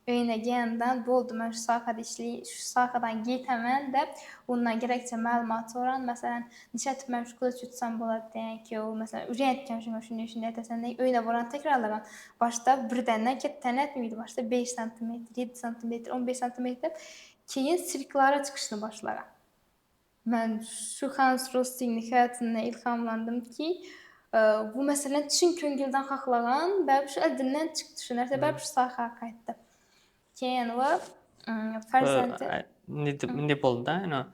öýüne gelenden boldy men şu sahada işli, şu sahadan gitemen dep ondan gerekçe maglumat soran. Meselen nişetip men şu kılıç yutsam bolady diýen ki, o meselen üretken şunday etesen diýip öýüne boran tekrarlagan. Başta birdenden ketden etmeýdi, başta 5 sm, 7 sm, 15 sm keyin sirklara çykyşyny başlagan. Men şu Hans Rosting'in hayatyna ilhamlandım ki, bu meselen çyn köňgülden haklagan, bäp şu eldinden çykdy, şu nerse bäp şu sahaga kaýtdy. Keyin we farzandy Ne boldy da, ino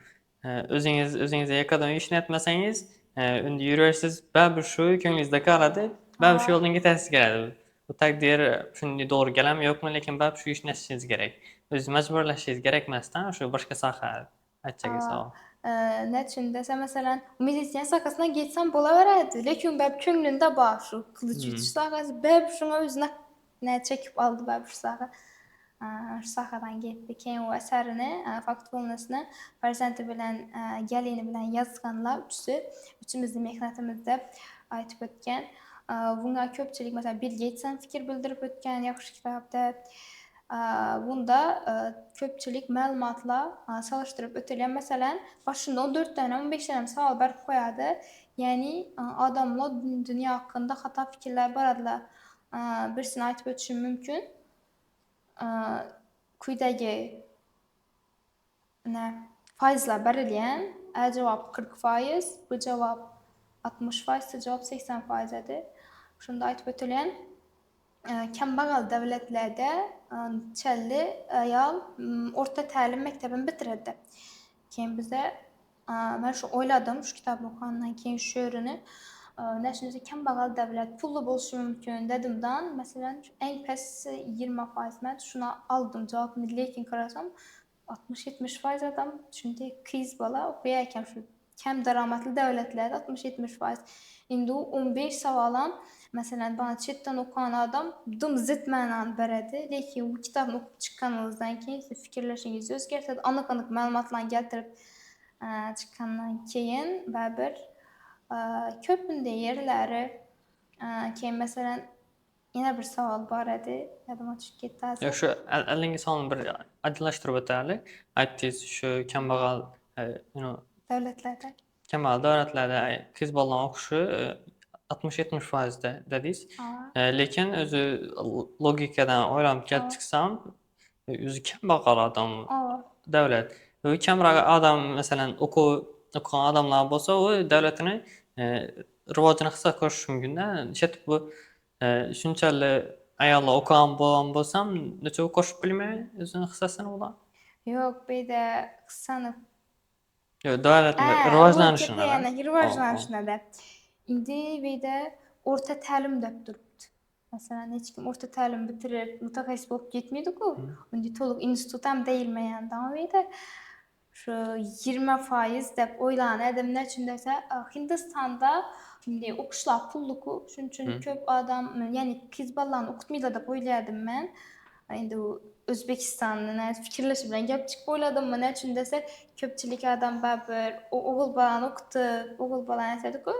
özüňize ýakadan işini etmeseňiz, indi ýürersiz, bäpir şu köňlüňizde galady, bäpir şu ýoldan gitesiz geldi. Bu takdir şunday dogry gelämi ýokmy, lekin bäpir şu işini etişiňiz gerek. Özü mejburlaşyňyz gerekmezden şu başga saha etjek. Ne üçin dese meselen medisina sahasına geçsem bolaberdi. Lekin bäp köňlünde bar şu kılıç yutuş sahasy, bäp şoňa özüne ne çekip aldy bäp şu saha. Şu sahadan getdi. Keyin o eserini, Factfulness'ny farzandy bilen, gelini bilen yazganlar üçümizin mehnatimizde aýtyp ötken. Bunga köpçilik mesela Bill Gates'en fikir bildirip ötken ýaxşy kitap dep. Bunda köpçilik maglumatla salaşdırıp ötelýän. Meselen başynda 14 tane 15 tane sawal berip goýady. Yani adamlar dünýä hakynda hata fikirler baradylar. birisini aytib ötüşüm mümkün. Kuydagi faizlar berilýän, jogap 40%, bu jogap 60%, jogap 80% edi. Şunda aytyp ötülýän, kembagal döwletlerde çelli aýal orta tälim mektebini bitirdi. Keyin bize men şu oýladym, şu kitaby okandan keyin şu ýörini näşe kembagal döwlet pullu bolşy mümkin dedimden, meselem en pes 20% men şuna aldım jogapyny, lekin karasam 60-70% adam çünki kız bala okuýarken şu kem daramatly döwletlerde 60-70%. Indi 15 sawalan meselem bana çetten okuyan adam dym zıt manan beredi. Lekin bu kitabı okup çykkanynızdan keyin siz fikirleşiňizi özgertedi. Anyk-anyk maglumatlarny geltirip çykkandan keyin bäbir köpünde yerleri keyin meselem ýene bir sawal bar edi. Ýadyma düşüp ketdi Ya häzir. şu elliňi sanyny bir aydınlaşdyryp ötärli. Aýtdyňyz şu kembagal Döwletlerde. kembagal döwletlerde kız balaň okuşy 60-70% dediňiz. Lekin özü logikadan oýlanyp gelip çıksam, özü kembagal adam döwlet. Kembagal adam meselen okugan adamlar bolsa, o döwletini rywajyny kısa koşuş mümkin. Şet bu şunçaly aýalla okugan bolan bolsam, neçe koşup bilme özüni kısasyny bolan. Yok, beýde kysany. Yo, döwletin Bu rywajlanyşyna da. kepeýäne rywajlanyşyna da. Indi beýde orta tälim dep durupdy. Meselem hiç kim orta tälim bitirir, mutahassys bolup gitmedi-ku. Indi toluk institutam değilmeýän da beýde. Şu 20% dep oýlan edem näçin dese, Hindistanda şimdi okuşlar pulluku, şunun üçin köp adam, ýani kız balany okutmaýlar dep oýladym men. Indi Özbekistanyň fikirleşi bilen gep çykyp oýladym, näçin dese, köpçülik adam bäbir ogul balany okutyp, ogul balany näçedi-ku.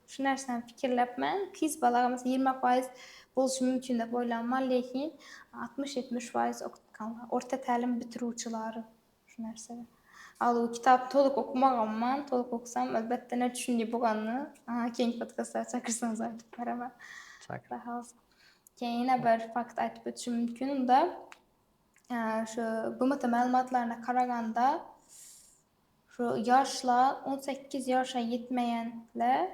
Şu närseni fikirlep men kız balaga meselem 20% bolşy mümkin dep oýlanmam, lekin 60-70% okutkanlar, orta tälim bitirүүçilary şu närsede. Al o kitap toluk okumagamman, toluk okusam elbette ne düşünýär bolanyny keyinki podcastda çakyrsanız aýdyp beraber. Daha az. Keyin ýene bir fakt aýtyp ötüşüm mümkin da, şu BMT maglumatlaryna karaganda şu ýaşlar 18 ýaşa ýetmeýänler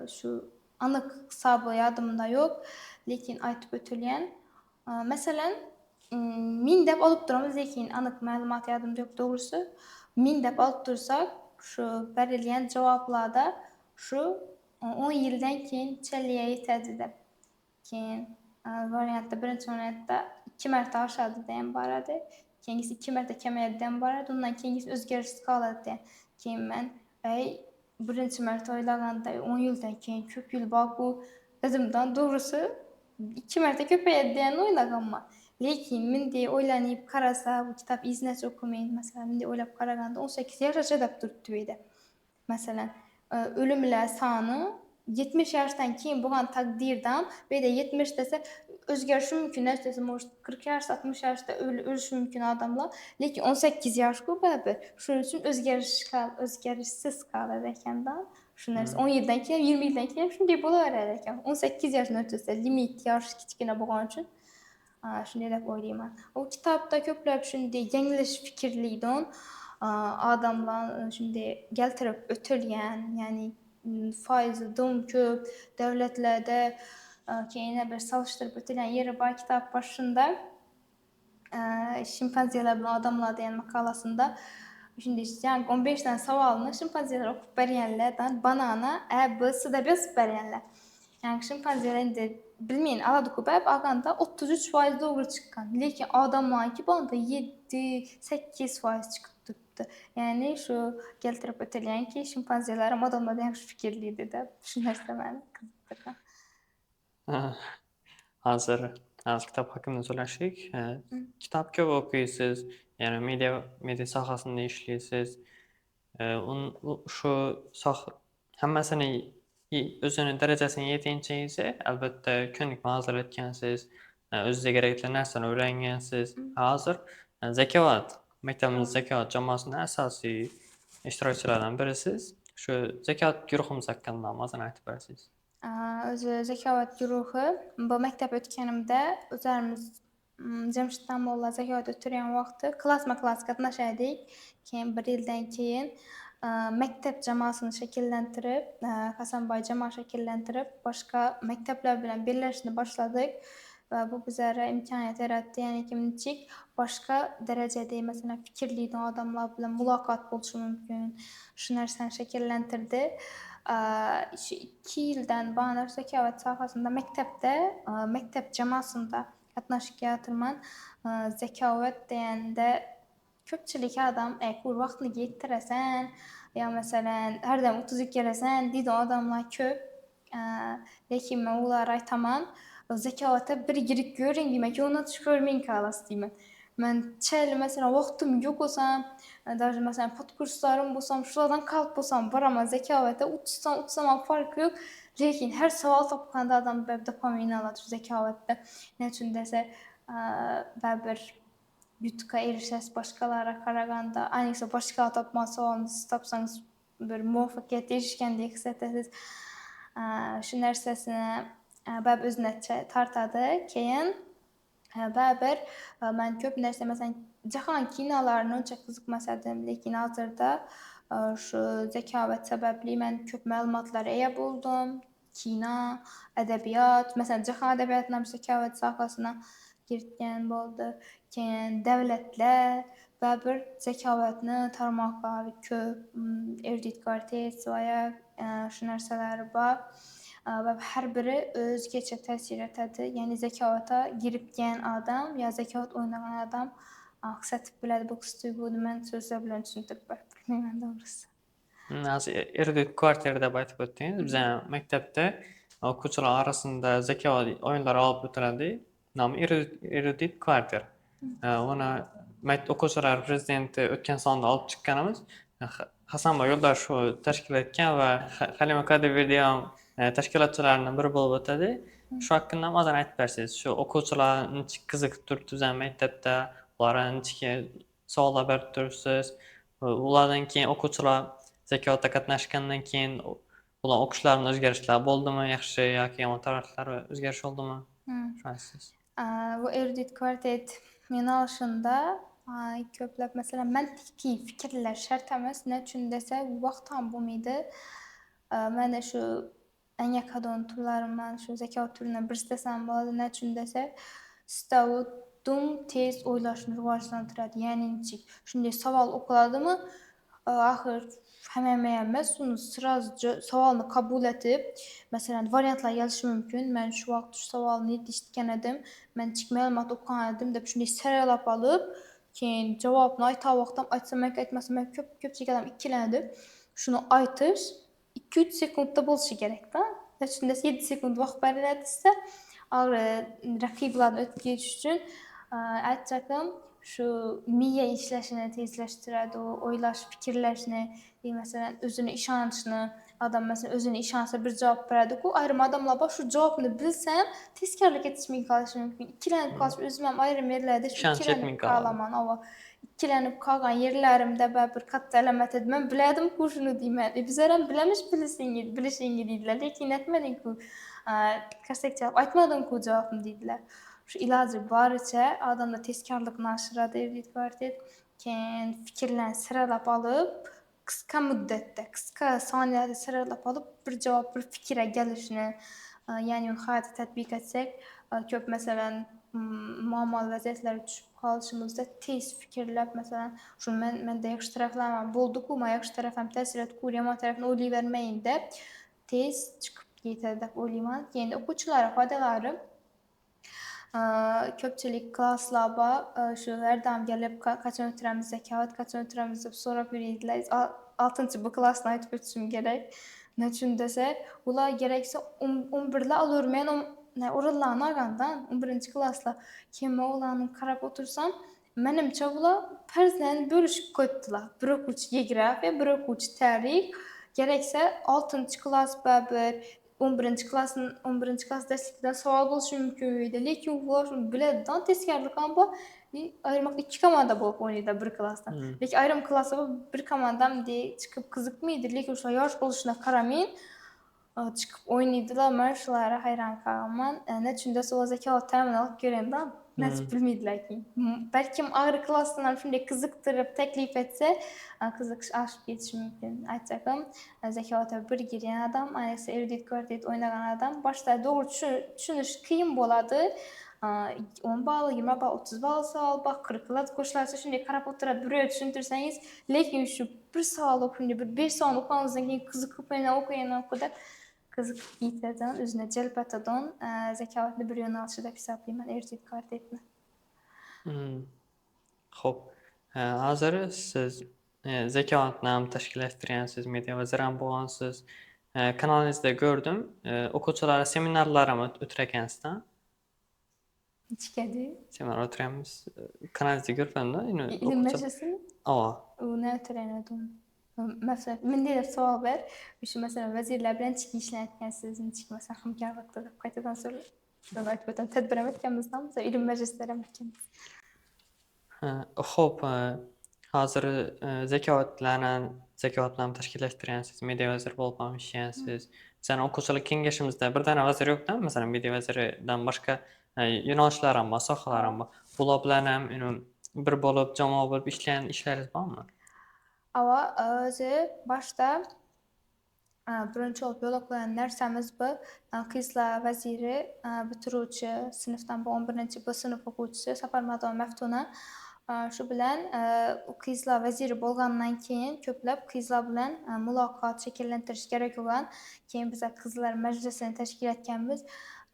şu anyk saby ýadymda ýok, lekin aýtyp ötülýän. Meselen 1000 dep alyp duramiz, lekin anyk maglumat ýadymda ýok dogrusu. 1000 dep alyp dursak, şu berilýän jogaplarda şu 10 ýyldan keyin çelliýe ýetedi dep. Keyin variantda birinci variantda 2 mertebe aşady diýen barady. Keňisi 2 mertebe kemeýär diýen barady. Ondan keňisi özgerişsiz galady diýen. Keyin men birinci mertebe oýlaganda 10 ýyldan keyin köp ýyl baku dedimden dogrusu 2 mertebe köpeýär diýen oýlaganman. Lekin mindi oýlanyp karasa, bu kitap izneç okumaýyn, meselem mindi oýlap karaganda 18 ýaşaça dep durupdy beýde. Meselem ölümler sany 70 ýaşdan keyin bolan takdirden beýde 70 dese özgerişi mümkin, dese 40 ýaş, 60 ýaşda ölüşi mümkin adamlar, lekin 18 ýaş-ku bäbir. Şonuň üçin özgerişsiz galady eken-da. Şu näse 10 ýyldan keyin, 20 ýyldan keyin şunday bolar eken. 18 ýaşdan ötse limit ýaş kiçkine bolan üçin şunday dep oýlaýman. O kitapda köpläp şunday ýeňleş fikirliden adamlar şunday geltirip ötülýän, ýani faizi dum köp, döwletlerde keyin bir salışdırıp ötülýän ýeri bar kitap başynda şimpanzeler bilen adamlar diýen makalasynda şimdi ýani 15 tane sawalyny şimpanzeler okup berýänlerden banana A, B, C dep ýazyp berýänler. Yani şimpanzeler indi bilmeyin aladyk bäp aganda 33% dogry çykkan. Lekin adamlarınki banda 7-8% çykyp durupdy. Yani şu geltirip ötelýän ki şimpanzelerim adamlardan ýaşy fikirliydi dep şu näse meni kyzyktyrgan. Hazır kitap hakymda söyleşik. Kitap köp okuýsyz, ýani media sahasynda işleysiz. Şu hemmasini özüne derejesine ýetinçe elbette könük hazır etkensiz, özüne gerekli närseni öwrengensiz. Hazır Zekawat, mektebimiz Zekawat jamasynyň asasy iştirakçylardan birisiz. Şu Zekawat güruhymyz hakkında mazyny aýtyp bersiz. Özü Zekawat guruhy bu mektep ötkenimde özlerimiz Cemşitden molla Zekawat ötürýän wagty klasma-klas gatnaşaýdyk. Keyin 1 ýyldan keyin mektep jamasyny şekillentirip, Hasanbay jama şekillentirip başga mektepler bilen birleşini başladyk we bu bizlere imkanyat yaratdy. Ýani kimçik başga derejede mesela fikirli adamlar bilen mulakat bolşy mümkin. Şu närseni şekillentirdi. Şu 2 ýyldan bana Zekawat sahasynda mektepde, mektep jamasynda gatnaşýarman. Zekawat diýende köpçülik adam kur wagtyny geçdiresen, ya meselem her dem 32 gelesen diýdi adamlar köp. Lekin men ulara aýtaman, Zekawata bir girip görün diýmek, ýa-da görmeň kalas diýmen. Men çäli mesela wagtym ýok bolsam, даже mesela podkurslarym bolsam, şulardan kalyp bolsam barama Zekawata uçsam farky ýok. Lekin her sowal tapganda adam bäp dopamin alat şu Zekawatda. Ne üçin dese, bäbir ýutka erişes başgalara karaganda, aýnyksa başga tapma sowalyny siz tapsaňyz bir muwaffakyýet erişgendek his etesiz. Şu närsesini bäp özüne tartady. Keyin bäbir men köp nerse mesela jahan kinolaryna önçe gyzykmasadym, lekin hazırda şu Zekawat sebäpli men köp maglumatlara eýe boldum. Kina, edebiýat, mesela jahan edebiýatyna Zekawat sahasyna giritgen boldy. Keyin devletler bäbir Zekawatny tarmaklar köp, erudit kvartet we şu nerseler bar. Ve her biri özgeçe täsir etedi. Yani Zekawata giripgen adam ya Zekawat oynagan adam aksatyp biledi bu kysdygy men sözler bilen düşündirip bilmeýän dogrusy. Az erudit kvarterde baytyp ötdiňiz. Bize mektepde okuwçylar arasynda Zekawat oýunlary alyp ötüreldi. Nam erudit kvarter. Ona okuwçylar prezidenti ötken sonda alyp çykkanymyz. Hasanbay ýoldaş şu teşkil etken we Halima Kadir diýen teşkilatçylarynyň biri bolup ötedi. Şu hakynda mazan aýtyp bersiz. Şu okuwçylar niçin gyzykdyr düzen mektepde, olara niçin sowallar berip durupsyz. Ulardan keyin okuwçylar Zekawatda gatnaşgandan keyin ular okuşlaryna özgerişler boldumy, ýaxşy ýa-ki ýaman taraplar özgeriş boldumy? Şu aýtsyz. Bu erudit kvartet men alşynda köplep mesela mentäki fikirler şert emas. Ne üçin dese wagtam bolmaýdy. Mene şu en ýakadon turlarymdan şu Zekawat türüne birisi desem bolady. Ne üçin dese stawdum tez oýlaşyny rywajlandyrady. Ýani niçik şunday sowal okuladymy, ahyr hememe emas, onu sırazca sowalyny kabul etip, mesela variantlar gelişi mümkin. Men şu wagt şu sowalyny diýişdiken edim, men çik maglumat okugan edim dep şunday serelap alyp, keyin jogabyny aýta wagtam aýtsam aýtmasam köpçük adam ikilendi. Şunu aýtyş 2-3 sekundda bolşy gerek da. Şunda 7 sekund wagt berilýärse, rakiblardan ötüp geçiş üçin aýtjakym şu miýe işleşini tezleşdiradi, oýlaş fikirleşini, mesela özüne işançyny, adam mesela özüne işansa bir jogap berdi. Aýrym adamlar bar şu jogabyny bilsem, teskerlik etişmeýin kalyşy mümkin. Ikilenip kalyp özüme aýrym ýerlerde şu ikilenip kalaman. Awa ikilenip kalgan yerlerimde bäbir katda alamat edmem biledim ku şunu diýmen. Bizerem bilemiş bilişiňi diýdiler. Lekin etmedin ku. Käsek jogap aýtmadym ku jogabyny diýdiler. Şu ilacı barıça adamda teskarlyk naşyrady erudit kvartet. Keyin fikirlerini sıralap alıp kıska müddetde, kıska saniýede sıralap alıp bir jogap, bir fikire gelişini, yani onu haýata tatbik etsek, köp mesela muammal waziýetler düşüp kalyşymyzda tez fikirlep mesela şu mende ýaxşy taraplar boldy ku, ýaxşy tarapym täsir etdi, ýaman tarapyny oýlay bermeýin dep tez çykyp gitdi dep oýlaýman. Keyin okuwçylara faydalary köpçülik klaslarba şu herdam gelip kaçan ötüremiz Zekawat, kaçan ötüremiz dep sorap ýürýärdiler. 6-njy B klasyna aýtyp ötüşüm gerek. Ne üçin dese, ular gerekse 11-le alyrmän oralarny agandan 11-nji klasla kim oglanyny karap otursam, menimçe ular perzlerini bölüşip koýupdylar. Bir okuwçy geografiýa, bir okuwçy tärik, gerekse 6-njy klas bäbir 11-nji klas derslikden sowal bolşy mümkin. Lekin ular şunu biledidan teskerlik amba aýrmakda 2 komanda bolup oýnaýdy bir klasda. Lekin aýrym klasda bir komandam diýip çykyp gyzykmaýdy. Lekin şolar ýaş boluşyna karamaýyn Çıkıp oynaydılar. Mən şulara hayran qalıman. Nəçündəsə o zəka təmin alıp görəndə Hmm. nəsə bilmədilər ki. Bəlkə ağır klassından şunday kızıktırıp təklif etse kızıkış aşıp yetişi mümkün. Aytacağım. Zəka bir girən adam, ayısı erudit kvartet oynayan adam başta doğru düşünüş kıyım boladı. 10 bal, 20 bal, 30 bal sal, bak 40 bal koşularsa şunday qarab oturab bir düşündürsəniz, lekin şu bir saal okuyunca bir 5 saat okanızdan keyin kızıkıp okuyana kadar kızık yitədən, özünə cəlb etədən zəkavatlı bir yönəlişi də hesablayım mən erudit kvartetini. Xo'p, hozir siz Zekavatni ham tashkillashtirgansiz, media vaziri ham bo'lgansiz. Kanalingizda ko'rdim, o'quvchilar seminarlar ham o'tar ekansizda. Neçədir? Seminar o'tiramiz. Kanalingizda ko'rdim-da, İlim məclisini Ava. nə ötürənədim. Məsələn, mən deyirəm sual ver. Şu məsələn vəzirlər bilan çıxı işləyətkənsiz, çıxı məsələn həmkarlıqda da qaytadan sonra şöyle tədbir etkənimizdən sonra ilim məclisləri etkənimiz. Xo'p, hozir Zekavatlarni tashkillashtirgansiz, media vaziri bo'lib ham ishlayapsiz. Bizani o'quvchilik kengashimizda bir dana vazir yo'q-da, masalan, media vaziridan boshqa yo'nalishlar ham bor, sohalar ham bor. Bular bilan ham bir bo'lib, jamoa bo'lib ishlagan ishlaringiz bormi? Ama özü başta birinci olub yola qoyan nərsəmiz bu Qızlar vəziri bitiruvchi sinifdan bu 11-ci bu sinif oquvchisi Saparmadova Məftuna şu bilan Qızlar vəziri bolğandan keyin köpləb Qızlar bilan muloqot shakllantirish kerak bo'lgan. Keyin biz Qızlar majlisini tashkil etganmiz.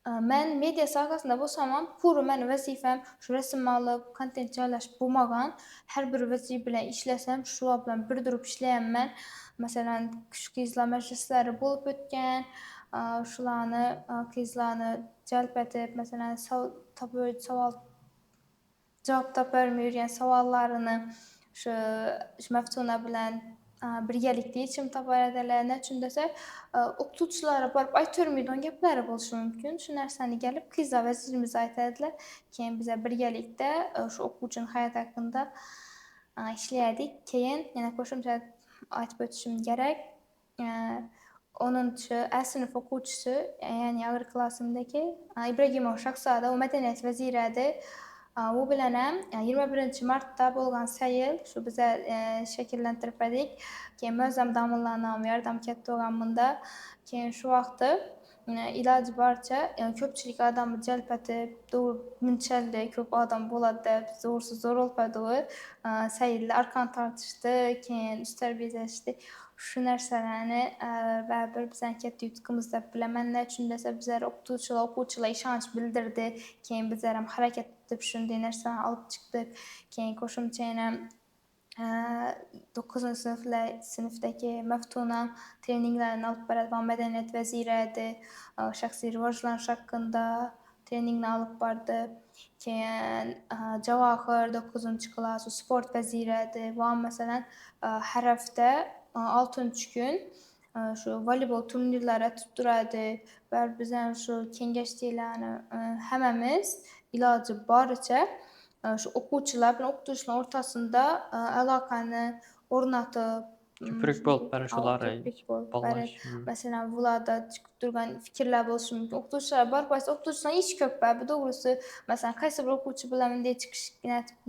Mən media sohasida bo'lsam ham puri meni vazifam shu rasm olib, kontent joylashib bo'lmagan. Har bir vazifa bilan ishlasam, shular bilan bir turib ishlayapman. Masalan, shu Qızlar majlislari bo'lib o'tgan, shularni Qızlarni jalb etib, masalan, savol javob topolmay yurgan savollarini shu Məftuna bilan birgalikda yechim topadilar. Nechun desa, o'qituvchilar borib aytolmaydigan gaplari bo'lishi mumkin. Shu narsani kelib Qızlar vazirimiz aytadilar. Keyin biz birgalikda shu o'quvchining hayoti haqida ishladik. Keyin yana qo'shimcha aytib o'tishim kerak. 10-chi A sinf o'quvchisi, ya'ni ag'ir klassimdagi Ibragimov Shahzoda, u madaniyat vaziri edi. U bilan ham 21-martda bo'lgan sayil shu biz shakllantirib edik. Keyin Muazzam domlalarning ham yordam katta bo'lgan bunda. Keyin shu vaqtda iloji boricha ko'pchilik odamni jalb etib, bunchalik ko'p odam bo'ladi deb zo'r o'lpadi u. Sayillar arqon tortishdi, keyin ustar bezashdi. Shu narsalarni baribir bizning katta yutuqimiz deb bilaman. Nechun desa bizlar o'quvchilar ishonch bildirdi. Keyin bizlar ham harakat etib shunday narsalarni olib chiqdik. Keyin qo'shimcha yana 9-sinfdagi Məftuna treninglarni olib boradi. Madaniyat vaziri edi. Shaxsiy rivojlanish haqida treningni olib bordi. Keyin Javohir 9-klass sport vaziri edi. Va masalan har hafta 6-kun shu voleybol turnirlari tutib turadi. Va bizdan shu kengashchilarni hammamiz iloji boricha shu o'quvchilar bilan o'qituvchilar o'rtasida aloqani o'rnatib Ko'prik bo'lib barashular bog'lash. Masalan, bularda chiqib turgan fikrlar bo'lishi mumkin. O'qituvchilar bor, qaysi o'qituvchilar ish ko'p bor. Bu to'g'risi, masalan, qaysi bir o'quvchi bilan bunday chiqish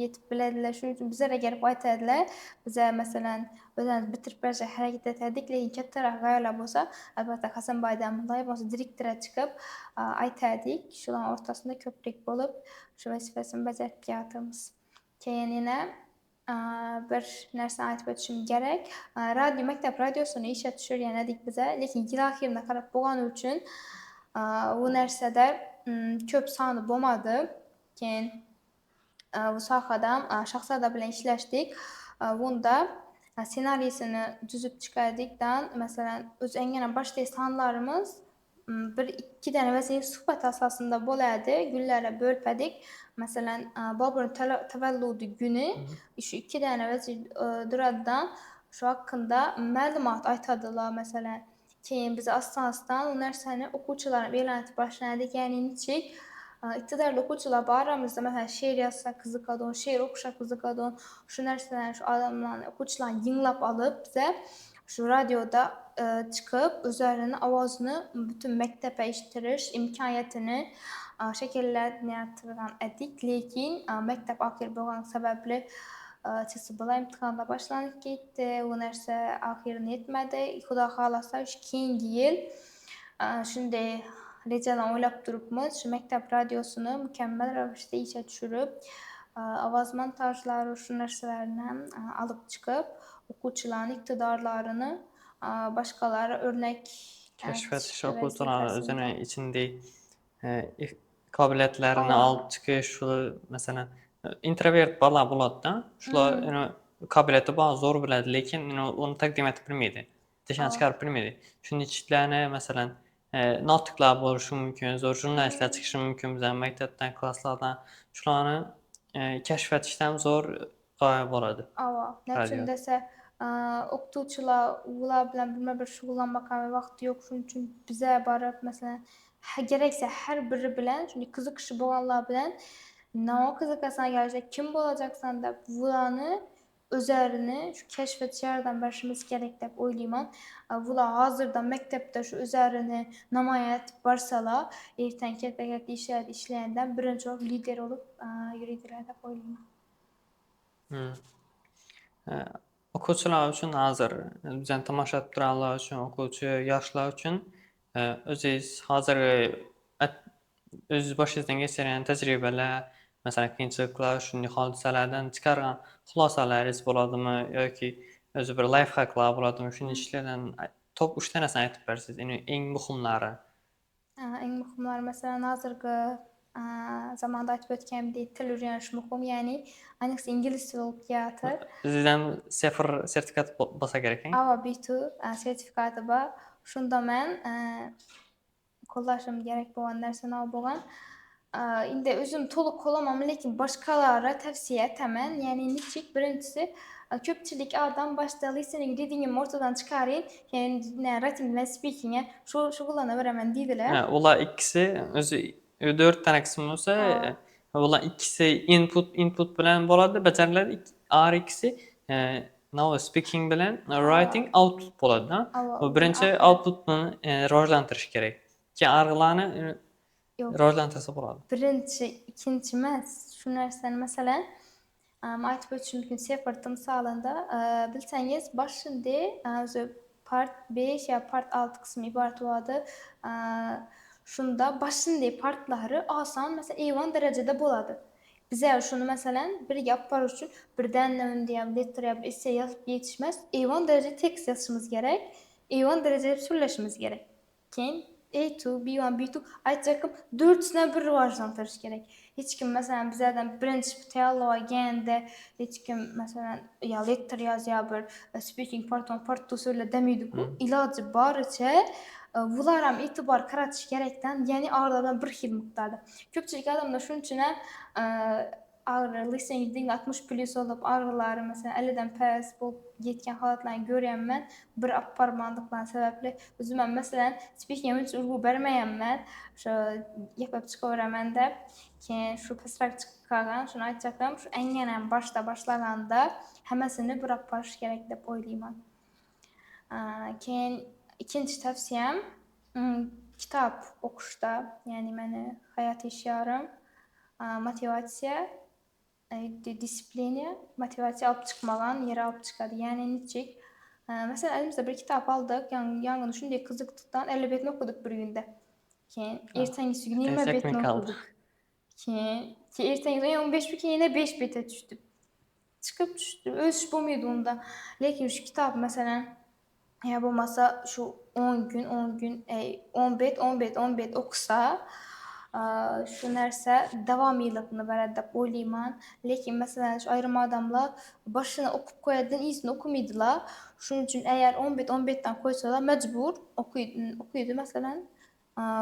yetib biladilar. Shuning uchun bizlarga kelib aytadilar. Bizlar masalan, o'zimiz bitirib berishga harakat etdik, lekin kattaroq g'oyalar bo'lsa, albatta Hasanboydan bunday bo'lsa direktorga chiqib aytadik. Shular o'rtasida ko'prik bo'lib, shu vazifasini bajarib kelyapmiz. Keyin yana bir narsani aytib o'tishim kerak. Maktab radiosini ishga tushirgan edik biz, lekin yil oxirida qarab bo'lgani uchun bu narsada ko'p soni bo'lmadi. Keyin bu sohada Shahzoda bilan ishlashdik. Bunda ssenariysini tuzib chiqardikdan, masalan, o'z engana boshidagi sonlarimiz bir ikki dana vaziyat suhbat asosida bo'ladi. Kunlarga bo'lib edik. Masalan, Bobur tavalludi kuni shu ikki dana vaziyat duradidan shu haqida ma'lumot aytadilar masalan. Keyin biz asosdan u narsani o'quvchilarga e'lon etib boshladik. Ya'ni nechik iqtidorli o'quvchilar bor oramizda, masalan, she'r yozsa qiziqadi, she'r o'qishga qiziqadi. Shu narsalarni shu odamlarni o'quvchilarni yinglab olib, biz shu radioda çıkıp özlerinin avazını bütün mektebe eşittiriş imkaniyetini şekillendirgen edik. Lekin mektep ahir bolan sebepli çesi bula imtihanda başlanıp gitti. Bu nerse ahirini yetmedi. Huda halasa şu keyingi yıl şunday rejadan oylap durupmuz. Şu mektep radyosunu mükemmel ravişte işe düşürüp avaz montajlary şu nerselerini alıp çıkıp okuwçylaryň iktidarlaryny başgalara örnek Keşfetiş, etişi okuwçylar vazifesinde. özüne içinde kabiliyetlerini Ava. alıp çıkış, şu mesela introvert bala bolada, şular Hmm. kabiliyeti bazı zor biladi, lekin onu takdim etip bilmeydi. Dışan Ava. çıkarıp bilmeydi. Şunun içlerine mesela notyklar boluşy mümkin, zor jurnalistler çıkışı mümkin bizden mektepden, klasslardan. Şularny keşfetişden zor gaýa bolady. Ava. Näçün Radio. dese okuwçylar ular bilen bilme bir şugullanmaka wagty ýok. Şonuň üçin bize barıp mesela gerekse her biri bilen şuny kyzykşy bolanlar bilen näme kyzykasan gelecek kim bolajaksan da bulany özerini şu keşfetiş ýerden başymız gerek dep oýlaýman. Bular hazırda mektepde şu özerini namaýan etip barsalar erten ketbeket işler işleýänden birinji bolup lider bolup ýürüýdirler dep oýlaýman. Hmm. Okuwçylar üçin hazır, bizden tamaşa edip duranlar üçin, okuwçy ýaşlar üçin özüňiz hazırky öz başyňyzdan geçirýän tejribeler, meselem kynçylyklar, şunday hadiselerden çıkargan hulasalaryz boladymy ýa-ki özü bir lifehacklar boladymy? Şuny işlerden top 3 tanesini aýtyp bersiz, eň muhimlary. Eng muhimlary meselem hazırky zamanda aýtyp ötkenimdek til öýrenişi muhim, ýani aýnyksa ingilis tili bolup ýatyr. Sizden 0 sertifikat bolsa gerek. Ava B2 sertifikaty bar. Şunda men kollaşym gerek bolan närseni alyp bolan. Indi özüm toluk olamam, lekin başgalara tavsiye etemen. Yani niçik? Birincisi köpçülik adam başda listening reading'imi ortadan çıkarayım. Yani writing bilen speaking'e şugulana beremen diýdiler. Ola ikisi özü 4 tane kısım bolsa, ola ikisi input bilen bolady, beceriler ar ikisi now speaking bilen writing output bolady da. O birinci outputny rojlantyryş gerek. Ki argylany Yok. rojlantyrsa bolady. Birinci, ikinci mes. Şu närseni meselen aýtyp ötüşüm mümkin sefertim salında bilseňiz başyndy özü part 5 ya part 6 kısmı ibaret bolady. Şunda başyndy partlary asan mesela eýwan derejede bolady. Bize şunu meselen bir ýapar üçin birden öndäm letter ýa esse ýazyp ýetişmez. Eýwan derejede tekst ýazşymyz gerek. Eýwan derejede sürleşimiz gerek. Keyin A2, B1, B2 aýtjakym 4-sinden bir rivajlantyryş gerek. Hiç kim mesela bizlerden birinci teoloğa gelende hiç kim mesela ya letter ýazýar bir speaking part 1 part 2 söyle demeydi bu. İlacı barıça bularam itibar karatyş gerekden yani arada bir hil miktarda. Köpçülik adamlar şunun içine ağrı listening 60 plus olup ağrıları mesela 50'den pes bolup getken halatlarını görýän men bir apparmandyklaryň sebäpli özüme mesela speaking için urgu bermeýän men şu ýapyp çykaberemen dep keyin şu pesrak çykagan şunu aýtjakym şu eňenen başda başlaganda hemmesini bir apparış gerek dep oýlaýman. Keyin ikinci tavsiyem kitap okuşda yani meni hayat eşyarım motivasiya disiplini motivasiya alıp çıkmagan yere alıp çıkady. Yani niçik? Mesela elimizde bir kitap aldık, yangını şunday kızıktıktan 50 betini okuduk bir günde. Keyin ertengisi gün 20 betini okuduk. Keyin ertengisi gün 15 betine yine 5 bete düştü. Çıkıp düştü. Ölçüş bolmaýdy onda. Lekin şu kitap mesela ya bolmasa şu 10 gün 10 bet okusa şu nerse davamylygyny berer dep oýlaýman. Lekin mesela şu aýrym adamlar başyna okup koýardan iyisini okumaýdylar. Şunuň üçin eğer 10 betden koýsalar mejbur okuýdy mesela.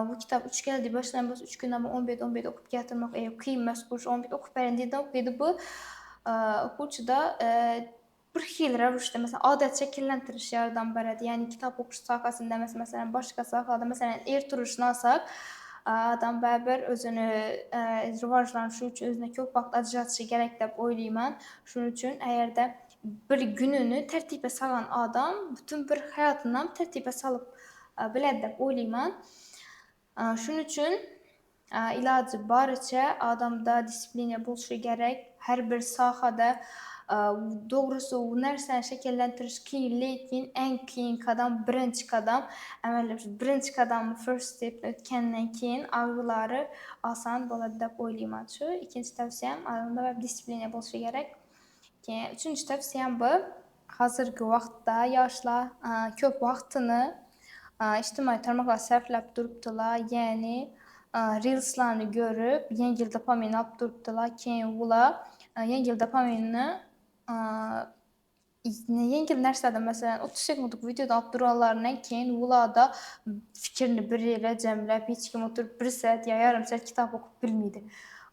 Bu kitap 3 geldi başlan 3 gün ama 10 bet okup ýatyrmak kıýmaz. 10 bet okup beren diýdi okuýdy bu. Okuwçy da bir hil ravişde mesela adat şekillentiriş ýardam beredi. Yani kitap okuş sakasynda mesela başga sakada mesela erturuşyny alsak adam bäber özüni rivajlanyşy üçin özüne köp wagt ajratýy gerek dep oýlaýman. Şunuň üçin eğerde bir gününü tertibe salan adam bütün bir hayatından tertibe salıp biledi dep oylayman. Şunun üçün ilacı barıça adamda disiplina bolşu gerek. Her bir sahada doğrusu bu nerseni şekillentiriş kiyin lekin en kiyin kadam birinci kadam. Ämeli birinci kadam first step ötkenden kiyin ağrıları asan bolady dep oylayman. Şu ikinci tavsiyem adamda disiplina bolşu gerek. Üçüncü tavsiyem bu. Hazırki wagtda ýaşlar köp wagtyny ijtimai tarmaklar särfläp durupdylar. Ýani reelslarny görüp ýeňil dopamin alyp durupdylar. Keyin bular ýeňil dopaminni ýeňil närseden meselem 30 sekundlyk videoda alyp durarlaryndan keyin bularda fikirini bir ýere jemläp hiç kim oturup 1 saat ýa ýarym saat kitap okup bilmidi.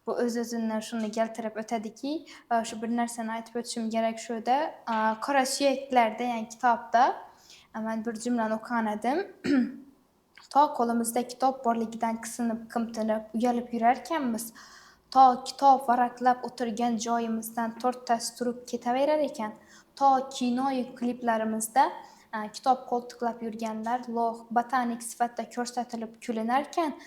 Bu öz-özünden şunu geltirip ötediki, şu bir närseni aýtyp ötüşüm gerek şöyle, Kara Süýeklerde ýani kitapda men bir jümleni okan edim. Ta kolumuzda kitap borligidan kısınıp kımtınıp uyalıp yürerkenmiz, ta kitap varaklap oturgan joyimizdan tortas turup ketaverer eken, ta kinoyu kliplerimizde kitap koltuklap yürgenler botanik sifatda körsatilip külenerken,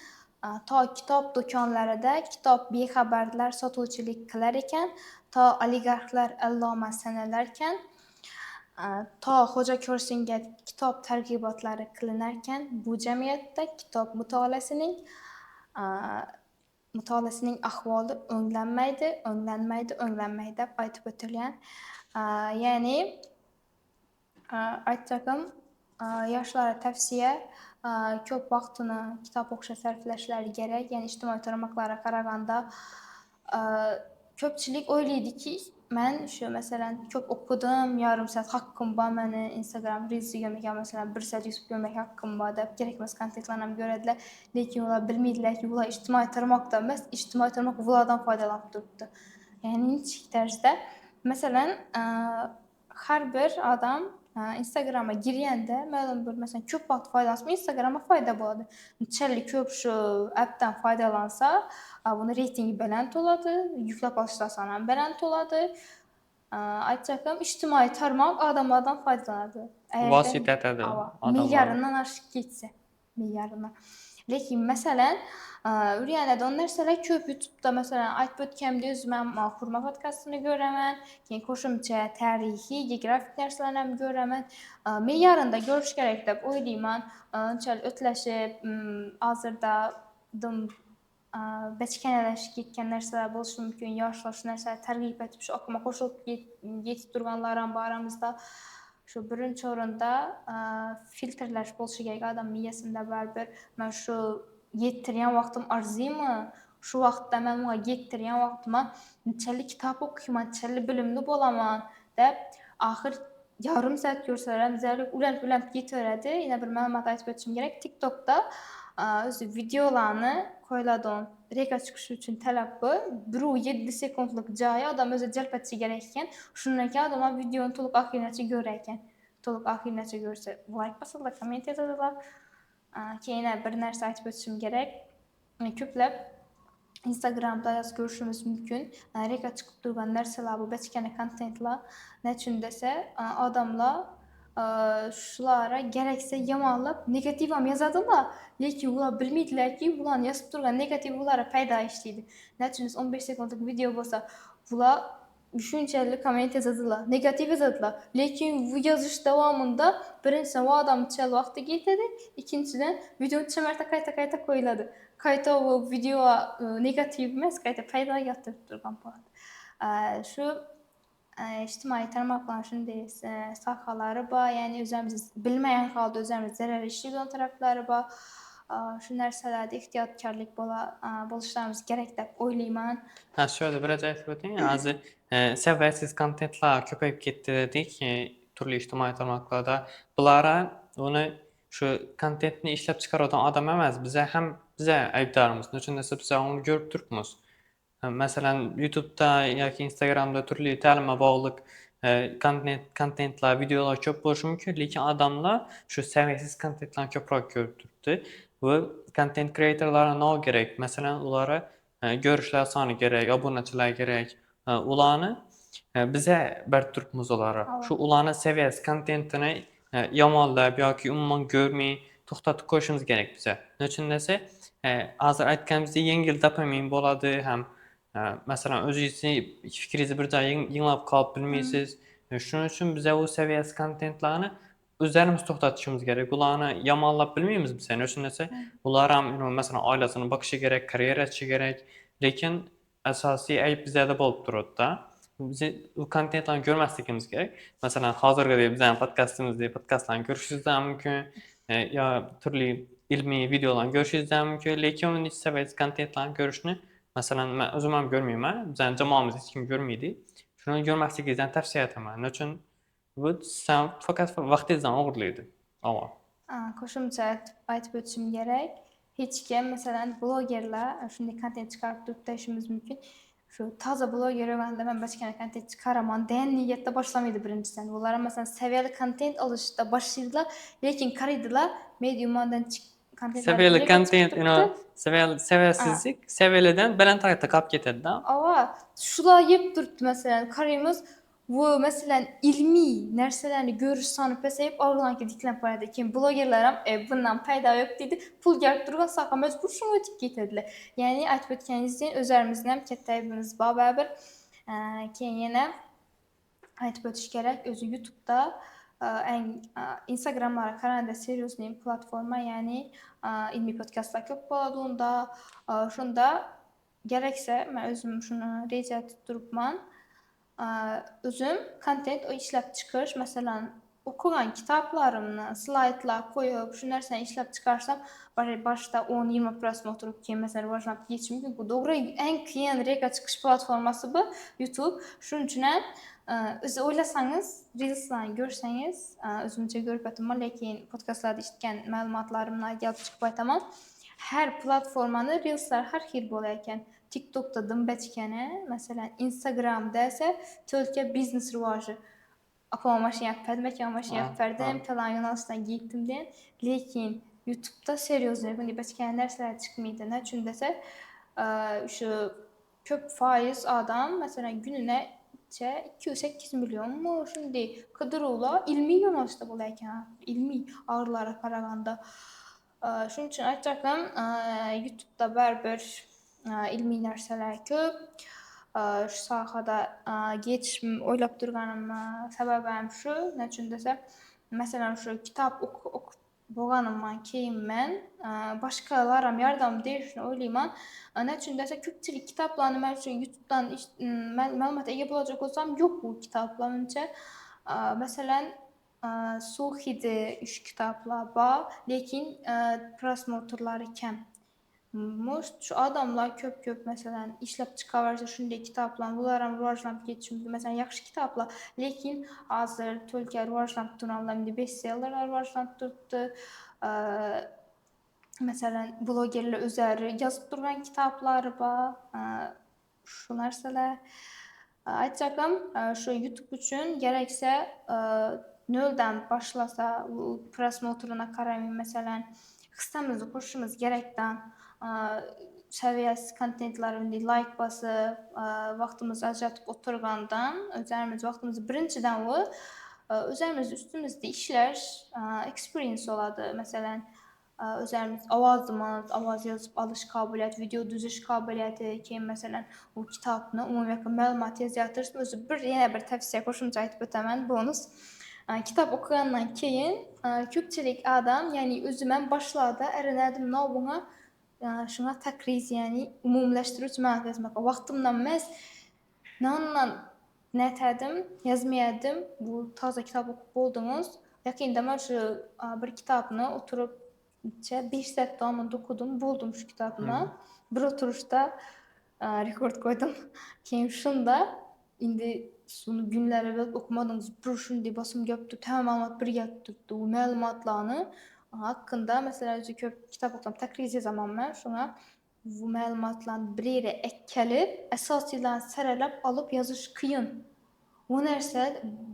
ta kitap dokanlarida kitap bexabarlar sotuvchilik qilar eken, ta oligarxlar alloma sanalarken, ta hoca körsinge kitap targibotlari qilinarken bu jamiyatda kitap mutolaasining ahvoli öňlenmeýdi dep aýtyp ötilýän. Ýani aýtjagym ýaşlara tavsiýe köp wagtyny kitap okuşa särfleşleri gerek. Ýani ijtimai tarmaklara karaganda köpçilik oýlaýdyki men şu meselen köp okudum, ýarym saat hakkym bar meni Instagram reels'i görmek, meselen 1 saat YouTube görmek hakkym bar dep gerekmez kontentlarynam görediler. Lekin ular bilmeýdiler ki ular ijtimai tarmakda emas, ijtimai tarmak bulardan faydalanyp durupdy. Ýani niçik dersde meselen her bir adam Instagram'a girýände mälum bir meselen köp wagt faýdalansa Instagram'a faýda bolady. Çelli köp şu app'tan faýdalansa, bunu reytingi belent bolady, ýüklep alýarsaňam belent bolady. Aýtjagym ijtimai tarmak adamlardan faýdalanady. Vasita etedi adamlar. Milyarından aşyk gitse. Milyarından. Lekin meselen ürýänede on nerseler köp YouTube'da meselen aýtyp ötkemde özüm Hurma podcastyny göremen, keyin koşumça tarihi, geografik nerselerni göremen. Milyarında görüş gerek dep oýlaýman. Çal ötleşip hazırda beçkeneleşip gitken nerseler bolşy mümkin, ýaşlar şu nerseler tergip etip şu okuma koşulyp ýetip durganlaram baramyzda. Şu birinci orunda filtrler bolşy gerek adam miýesinde barbyr. Men şu ýetdirýän wagtym arzymy? Şu wagtda men muňa ýetdirýän wagtyma neçeli kitap okuýman, neçeli bilimli bolaman dep ahyr ýarym saat görselerem zälik ulanıp gitberedi. Ýene bir maglumat aýtyp ötüşüm gerek. TikTok'da özü videolarny koýladyn. Reka çykyşy üçin talap bu. 1-7 sekundlyk jaýy adam özü jelp etsi gerek eken. Şundan ki adama videony tolyk ahirinaça görer eken. Tolyk ahirinaça görse like basadylar, komment ýazadylar. Keyin bir nerse aýtyp ötüşüm gerek. Köplep Instagram'da ýaz görüşümüz mümkin. Reka çykyp durgan nerseler bu beçkene kontentler. Näçün dese adamlar şulara gerekse yamanlap negativam yazadylar. Lekin ular bilmeýdiler ki bulan ýazyp durgan negativ ulara paýda işleydi. Näçün 15 sekundlyk video bolsa bular şunçaly komment yazadylar, negativ yazadylar. Lekin bu ýazyş dawamında birincisi o adam çel wagty geçedi, ikinciden video çemerta kaýta koýulady. Kaýta o video negativ emas, kaýta paýda ýatyp durgan bolady. Şu ijtimai tarmaklar şunday sahalary bar, ýani özümiz bilmeýän halda özümiz zarar işleýän taraplary bar. Şu nerselerde ihtiyatkarlyk boluşlarymız gerek dep oýlaýman. Şöyle biraz aýtyp öteyim. Hazır sebäpsiz kontentler köpeýip gitdi dedik. Turly ijtimai tarmaklarda. Bulara onu şu kontentni işlep çykaratan adam emas, bize aýpdarmyz. Näçün dese biz onu görüp durupmyz. Meselen YouTube'da yoki Instagram'da turly tälime baglyk kontentler, videolar köp bolşy mümkin, lekin adamlar şu sebäpsiz kontentlerni köprak görüp durupdy. Bu content creator'lara ne gerek? Meselen ulara görüşler sany gerek, abonaçylar gerek. Ulany bize berturkmuz olar. Ava. Şu ulana seviyesi kontentini yamanlap yoki umuman görmey to'xtatib qo'yishimiz kerak bize. Nechun desa, hozir aytganimizdek yengil dopamin bo'ladi ham masalan o'zingizni fikringizni bir joyga yig'lab qolib bilmaysiz. Shuning uchun biza u seviyasiz kontentlarni o'zlarimiz to'xtatishimiz kerak. Ularni yomonlab bilmaymiz biz. Nechun desa, ular ham masalan oilasini boqishi kerak, karyerasi kerak, lekin asosiy ayb bizlarda bo'lib turadi-da. Biz u kontentlarni ko'rmasligimiz kerak. Masalan, hozirgidek bizning podkastlarni ko'rishingiz ham mumkin, yo turli ilmiy videolarni ko'rishingiz ham mumkin, lekin uni saviyasiz kontentlarni ko'rishni masalan men o'zim ham ko'rmayman, bizning jamoamiz hech kim ko'rmaydi. Shuni ko'rmasligingizni tavsiya etaman. Nechun bu faqat vaqtingizni o'g'irlaydi. Ava. Qo'shimcha aytib o'tishim kerak. Hech kim masalan blogerlar shunday kontent chiqarib turib deyishimiz mumkin. Shu toza bloger bo'lganda men boshqa kontent chiqaraman degan niyatda boshlamaydi birinchidan. Ular masalan saviyali kontent olishda boshlaydilar, lekin qaraydilar mediumdan kontentlar Saviyali direkt kontent, chiqib turibdi. saviyasizlik saviyalardan balandroqda qolib ketadi-da. Ava shular yeb turibdi masalan qaraymiz. Bu masalan ilmiy narsalarni ko'rish soni pasayib organga diklanib boradi. Keyin blogerlar ham bundan foyda yo'q deydi. Pul kelib turgan soha majbur shunga o'tib ketadilar. Ya'ni aytib o'tganingizdek o'zlarimizning ham katta aybimiz bor baribir. Keyin yana aytib o'tish kerak, o'zi YouTube'da Instagram'lara qaraganda seriozniy platforma, ya'ni ilmiy podkastlar ko'p bo'ladi unda. Shunda gerekse men o'zim shuni reja etib turibman. O'zim kontent ishlab chiqarish, masalan, o'qigan kitoblarimni slaydlar qo'yib, shu narsani ishlab chiqarsam, boshida 10-20 prosmotr o'tib keyin masalan rivojlanib ketishi mumkin. Bu to'g'ri eng qiyin reka chiqish platformasi bu YouTube. Shuning uchun ham o'zi o'ylasangiz, reelslarni ko'rsangiz, o'zimcha ko'rib o'taman, lekin podkastlarda eshitgan ma'lumotlarimni kelib chiqib aytaman. Har platformani reelslar har xil bo'lar ekan. TikTok'da dimbachkani, masalan, Instagram'da esa to'lka biznes rivoji. Apam mashina yapadi, makam mashina yapardim, falan yo'nalishdan ketdim degan. Lekin YouTube'da seryozni bunday bachkana narsalar chiqmaydi. Nechun desa, shu ko'p foiz odam masalan kunina 208 millionmi shunday qidiruvlar ilmiy yo'nalishda bo'lar ekan. Ilmiy orlarga qaraganda. Shuning uchun aytmoqchiman, YouTube'da baribir ilmiy narsalar ko'p. Shu sohada ketish o'ylab turganim sababim shu. Nechun desa, masalan, shu kitob o'qib bo'lganimdan keyin men boshqalar ham yordam berishini o'ylayman. Nechun desa, ko'pchilik kitoblarni men shu YouTube'dan ma'lumot ega bo'lajak bo'lsam, yo'q bu kitoblar uncha. Masalan, Suv hidi 3 kitoblar bor, lekin prosmotrlari kam. Shu odamlar ko'p masalan ishlab chiqaversa shunday kitoblar, bular ham rivojlanib ketishi mumkin. Masalan, yaxshi kitoblar, lekin hozir to'lka rivojlanib turganlar, bestsellerlar rivojlanib turibdi. Masalan, blogerlar o'zlari yozib turgan kitoblari bor. Shu narsalar aytmoqchiman, shu YouTube uchun gereksa noldan boshlasa, u prosmotrini qaramay, masalan, hissamizni qo'shishimiz kerakdan saviyasiz kontentlarni like bosib, vaqtimizni ajratib o'tirgandan, o'zlarimiz vaqtimizni birinchidan o'zlarimiz ustimizda ishlash experience bo'ladi. Masalan, o'zlarimiz ovoz yozib olish qobiliyati, video tuzish qobiliyati, keyin masalan u kitobni umumiy ma'lumot yozyapmiz. O'zi yana bir tavsiya qo'shimcha aytib o'taman, bonus. Kitob o'qigandan keyin ko'pchilik odam, ya'ni o'zim ham boshlarda arinadim bunga shunga takriz, ya'ni umumlashtiruvchi ma'no yozmoq. Vaqtimdan emas, nondan netadim, yozmayadim. Bu toza kitob o'qib bo'ldingiz. Yaqinda men shu bir kitobni o'tirib 5 soat davomida o'qidim, bo'ldim shu kitobni. Bir o'tirishda rekord qo'ydim. Keyin shunda endi shuni kunlari bo'lib o'qimadingiz, bir shunday bosim kelib turibdi, hamma ma'lumot birga turibdi. U ma'lumotlarni haqqında masalan o'zi ko'p kitob o'qib takriz yozaman men. Shunga bu ma'lumotlarni birga ekkalib, asosiylarni saralab olib yozish qiyin. Bu narsa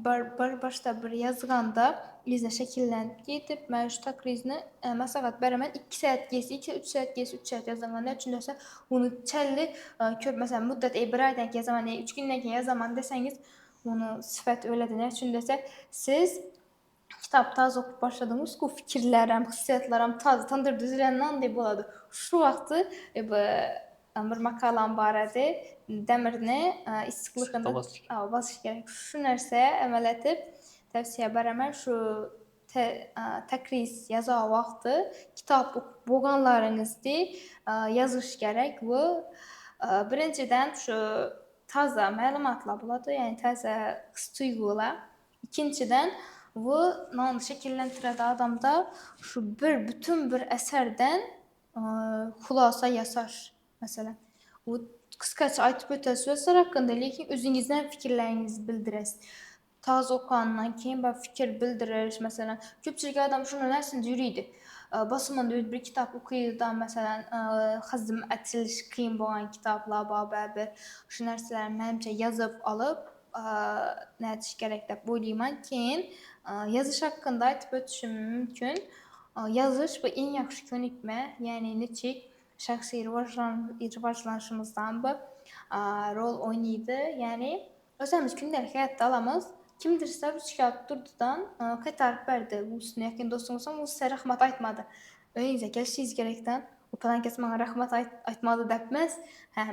bir boshda bir yozganda izle şekillenip gidip ben şu takrizni masagat beramen 2 saat geçti, 2-3 saat geçti, 3 saat yazanlar ne için dese bunu çelli köp mesela müddet bir aydan ki zaman 3 günden ki zaman deseniz onu sıfat öyle ne için dese siz kitap taz okup başladığınız bu fikirlerim, hissiyatlarım taz tandır düzülenden de buladı. Şu vakti bu bir makalam barədə dəmirini istiqlığında basış. basış gerek. Şu nərsəyə əməl etib tavsiyə bərəmən şu təkriz yaza vaxtı kitab boğanlarınızda yazış gerek ve birinciden şu taza məlumatla buladı, yani taza his duyğuyla. İkinciden bu nanı şekillentirədə adamda şu bütün bir əsərdən xulasa yasar mesela. O kıskaç aytıp ötesi söz hakkında lekin özünüzden fikirlerinizi bildirəsiz. Taz okandan keyin ben fikir bildirir mesela. Köpçülük adam şunu dersin yürüydü. Basımında bir kitap okuydu da mesela hazım atılış kıyım boğan kitaplar bababir şu narsalar mənimcə yazıp alıp ne etiş gerek de boylayman keyin yazış hakkında aytıp ötüşüm mümkün. Yazış bu en yaxşı könükme yani neçik şahsi rivajlanışımızdan bu rol oynaydı. Yani özümüz gündelik hayatta alamız. Kimdirsə üç kağıt durdudan qaytarıb berdi. Bu üstüne yakın dostunuzsan bu size rahmat aytmadı. Öyünizə gəlişiniz gerekdən o plan kesmana rahmat aytmadı dəpməz.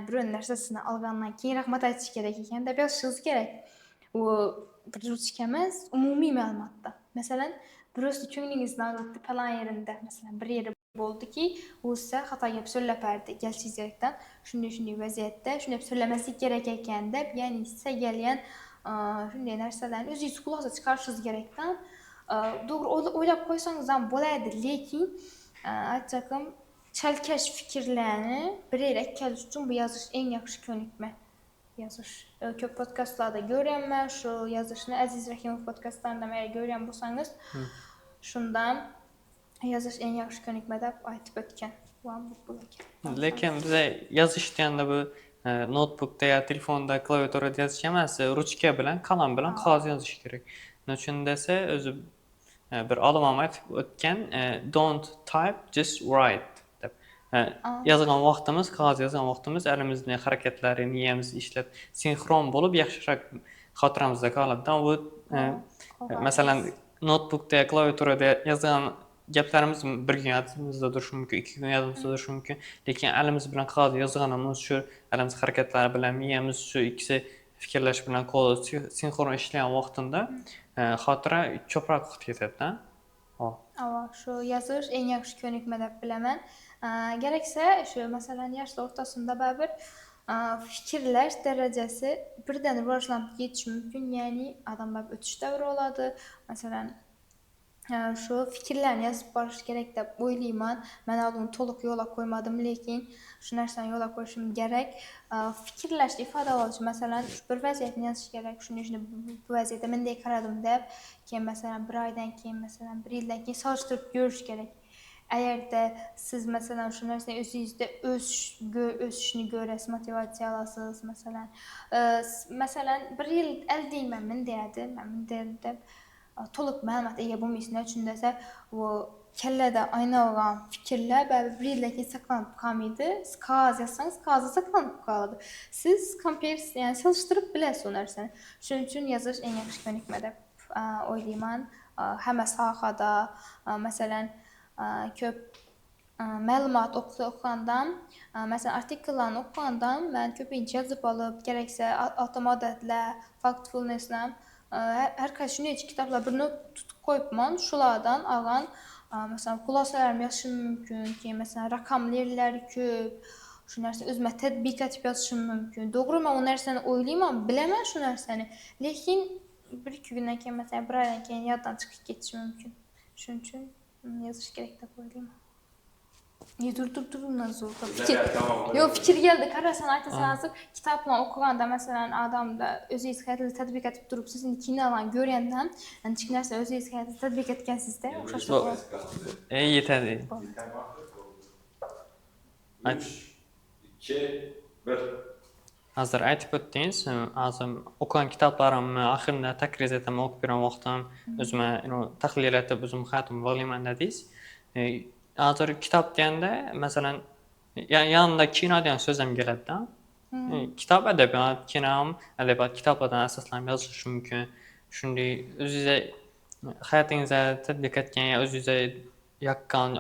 Bir nərsəsini alğandan keyin rahmat aytış gerek ekan dəp yazışınız gerek. O bir ruçkəməz umumi məlumatda. Məsələn, burası könglinizin ağrıtdı falan yerinde. Mesela bir yeri oldu ki o size hata yapıp söyleperdi. Gəlişiniz gerekdən şunu vəziyyətdə şunu söyləməsi gerekən də yani size gələn şunday nərsələrin özünüz xulasa çıxarışınız gerekdən doğru oylab qoysanız da bo'laydı. Lekin aytacağım çəlkəş fikirlərini birerek gəliş üçün bu yazış en yaxşı könükmə. Yazış. Köp podcastlarda görənmə, şu yazışını Əziz Rəhimov podcastlarında məgər görən bolsanız, şundan yazış en yaxşı könükmədə aytıb ötkən. Bu Lekin bize yazış deyəndə bu notebookda ya telefonda klaviaturada yazış emas, ruchka bilan, qalam bilan qog'oz yozish kerak. Nechun desa, o'zi bir olim aytib o'tgan, don't type, just write deb. Yozgan vaqtimiz, qog'oz yozgan vaqtimiz elimizning harakatlari, miyamiz ishlab sinxron bo'lib yaxshiroq xotiramizda qoladi. Bu masalan notebookda, klaviaturada yozgan gaplarimiz bir gün yadımızda duruşu mümkün, 2 gün yadımızda duruşu mümkün. Lekin elimiz bilan qog'oz yozganimiz şu elimiz harakatlari bilan miyamiz şu ikisi fikrlash bilan qo'l sinxron ishlagan vaqtida xotira ko'proq vaqt ketadi-da. Şu yazış en yaxşı könükmə dep biləmən. Gerekse şu mesela yaşlı ortasında bir fikirler derecesi birden rivajlanıp geçiş mümkün. Yani adam ötüş devri oladı. Mesela şu fikirlerini yazıp barış gerek de boylayman. Ben adını toluk yola koymadım lekin şu narsanı yola koyuşum gerek. Fikirləşdi ifade olucu mesela bir vəziyyətini yazış gerek. Şunu bu vəziyyətdə mən də qaradım deyib ki mesela bir aydan keyin mesela bir ildən keyin çalıştırıp görüş gerek. Eğer de siz mesela şu narsanı özünüzdə öz işini görəsiz, motivasiya alasınız mesela. Mesela bir il əldə edeyim mən deyədim. Toluk məlumat ega bo'lmaysin uchun desa o kellada ayna olgan fikirlər bir ildən saklanıb qalmaydı. Siz qog'oz yazsanız qog'ozda saklanıb qaladı. Siz yani çalıştırıb biləsiz o narsani. Şunun üçün yazış en yaxşı könükmə deb oylayman. Həmə sahədə məsələn köp məlumat oxuyandan, məsələn artikellarını oxuyandan mən köpünç yazıb alıb, gereksə avtomatla, factfulness'la herkes şunu hiç kitaplar bir not tutup koyupman, şulardan alan mesela xulasalarım yazışım mümkün ki, mesela rakamlarlar köp, şu narsa özümə tətbiq etib yazışım mümkün. Doğru mən o narsani oylayman, biləmən şu narsani. Lekin bir-iki gündən keyin, mesela bir aydan keyin yaddan çıxıb getişim mümkün. Şunun üçün yazış gerek de oylayman. Dur nasıl oldu? Fikir geldi. Karasan aytasanız kitapla okuganda mesela adam da özü hissiyatı tətbiq etib durup sizin ikini alan görəndən, yəni çıxınarsa özü hissiyatı tətbiq etkənsizdə oxşaşır. Yetədi. 3, 2, 1. Hazır aytib o'tdingiz, hozir o'qigan kitoblarimni oxirida takriz etaman, o'qib bergan vaqtim, o'zimga tahlil etib, o'zim hayotimni bog'layman dedingiz. Hozir kitob deganda, masalan, yanında kino degan so'z ham keladi-da. Kitob adabiyot, kino ham adabiyot kitoblardan asoslanib yozilishi mumkin. Shunday o'zingizga hayotingizda tatbiq etgan, o'zingizga yoqqan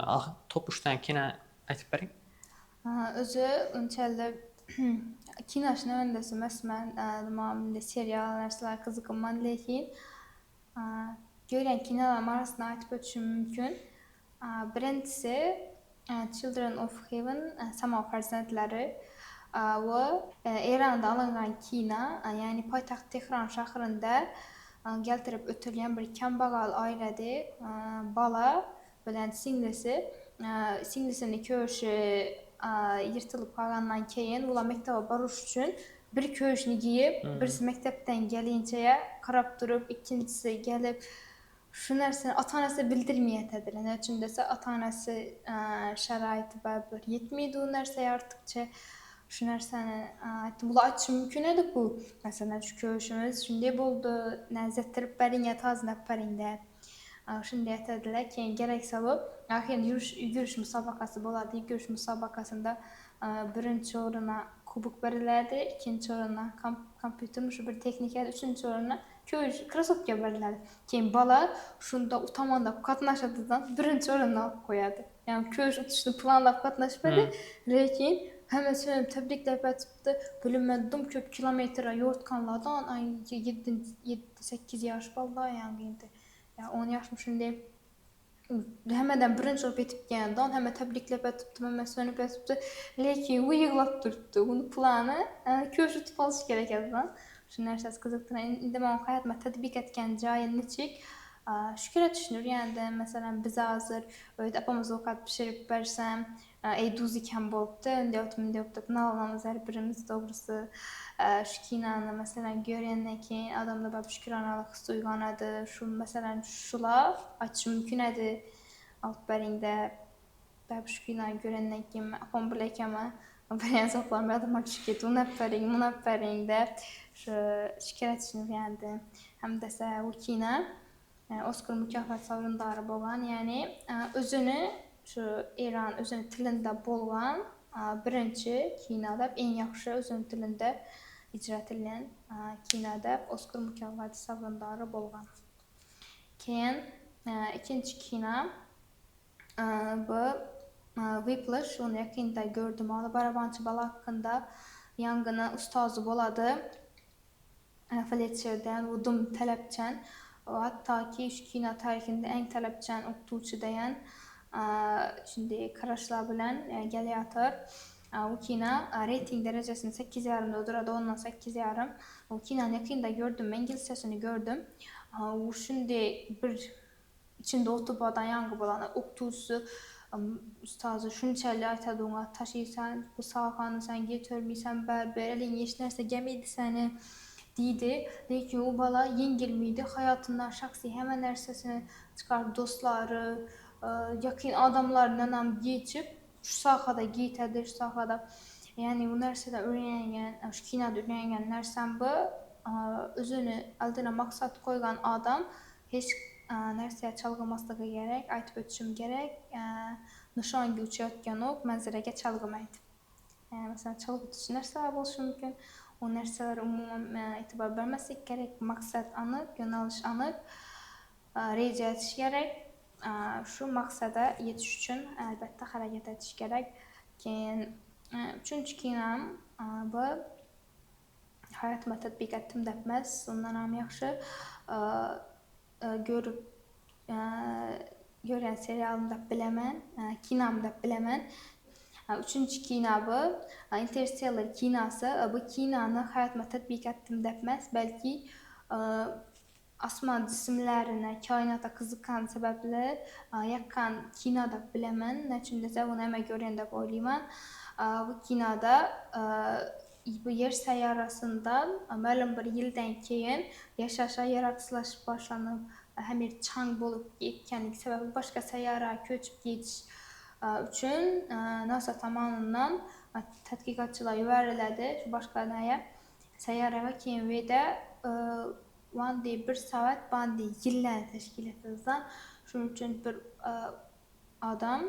top 3 ta kino aytib bering. Özü unçalı kinoşuna ben de mesmen tamamıyla serial narsalar kızıkman lekin gören kinolar arasında aytıp ötüşüm mümkün. Birincisi Children of Heaven Sama Farzandları ve İran'da alıngan kino yani paytaxt Tehran şahrında geltirip ötülen bir kambag'al ailede bala bilen singlisini köşü yırtılıp kalgandan keyin ular mektebe baruş üçün bir köşünü giyip birisi mektepten gelince karap durup ikincisi gelip şu narsani ata-anası bildirmeyetediler. Ne için dese ata-anası şaraiti baribir yetmeydi o narsaya artıkça şu narsani aytdim bular açışı mümkün edi bu. Mesela şu köşümüz şunday boldu, näzettirip berin ya taznap berin de. Şunday etediler keyin gerek sabab ahiren yürüyüş müsabakası boladı. Yürüyüş müsabakasında birinci oruna kubuk verildi, ikinci oruna kompüter şu bir tekniker, üçüncü oruna köy krasovka verildi. Keyin bala şunda utamanda katnaşadıdan birinci oruna alıp koyadı. Yani köy uçuşunu planlap katnaşmadı. Lekin hemen söyleyeyim tebrikler etipti. Bilinmedim köp kilometre yoğurtkanlardan 7-8 yaş vallahi yani. Ya 10 yaşmışım deyip hemeden birinci olup etip geldiğinden hemen tebrikler etipti, hemen sönüp etipti. Lekin o yığılap durdu. Bunu planı köşü tıpalış gerek edilen. Şu nersesi kızıktığına indi ben hayatıma tedbik etken cayen neçik. Şükür düşünür yani de mesela bize hazır öyle apamız okat pişirip versem duz iken boluptu. Önde otumun deyip nalamamız her birimiz doğrusu şu kinanı mesela görenden ki adamda böyle şükür analık suyganadı. Şu mesela şula açı mümkün edi. Alt berinde böyle şu kinanı görenden ki apam bilekeme ben zaplan bir adama şükür onu hep berinde şu şükür düşünür yani de hem de se o kina Oscar mükafat savrundarı bolan yani özünü şu İran özünü tilinde bolgan birinci kinoda en yaxşı özünü tilinde icra edilen kinoda Oscar mükafat savrundarı bolgan. Keyin ikinci kino bu Whiplash onu yakında gördüm. Alı barabançı bala hakkında yangını ustazı boladı. Fletcher'den Udum Talepçen hatta ki şu kino tarihinde en talepçen oktuğucu dayan şimdi karaşlar bilen geliyator o kino rating derecesini 8,5 ödürada ondan 8,5 o kino yakında gördüm İngilizcesini gördüm o şimdi bir içinde otobadan yangı bulan oktuğucu ustazı şunçalı aytadığına taşıysan bu sağkanı sen getirmeysen berber elin yeşnerse gemiydi seni deydi. Lekin o bala yengilmiydi. Hayatından şahsi hemen nersesini çıkar dostları, yakın adamlarla geçip şu sahada giytedir, şu sahada yani bu nersede öğrengen, şu kinada öğrengen nersen bu özünü aldığına maksat koygan adam hiç nerseye çalgımaslığı gerek, aytıp ötüşüm gerek, nişan uçuyotgan ok, mənzərəgə çalgımaydı. Yani mesela çalgı ötüşü nerseler boluşu mümkün. O nerseler umuman itibar vermesek gerek, maksat anık, yöneliş anık, reca etiş gerek. Şu maksada yetiş için elbette hareket etiş gerek. Üçüncü kinam bu hayatıma tatbik ettim depmez. Ondan am yaxşı görüp gören serialımda bilemen, kinamda bilemen. Üçüncü kinabı Interstellar kinası. Bu kinanı hayatıma tatbik ettim depmez. Belki asman cisimlerine, kainata kızıkan sebeple yakkan kinada bilemen. Neçindese bunu hemen gören de boylayman. Bu kinada bu yer seyyarasından məlum bir yıldan keyin yaşaşa yaratılış başlanıp hem bir çang bolup gitkenlik sebebi başka seyyara köçüp geçiş üçün NASA tomonidan tədqiqatçılar yuvarladı şu başqa nəyə səyyarəyə KMV-də One bir saat bandi yıllar təşkil etildi. Şunun üçün bir adam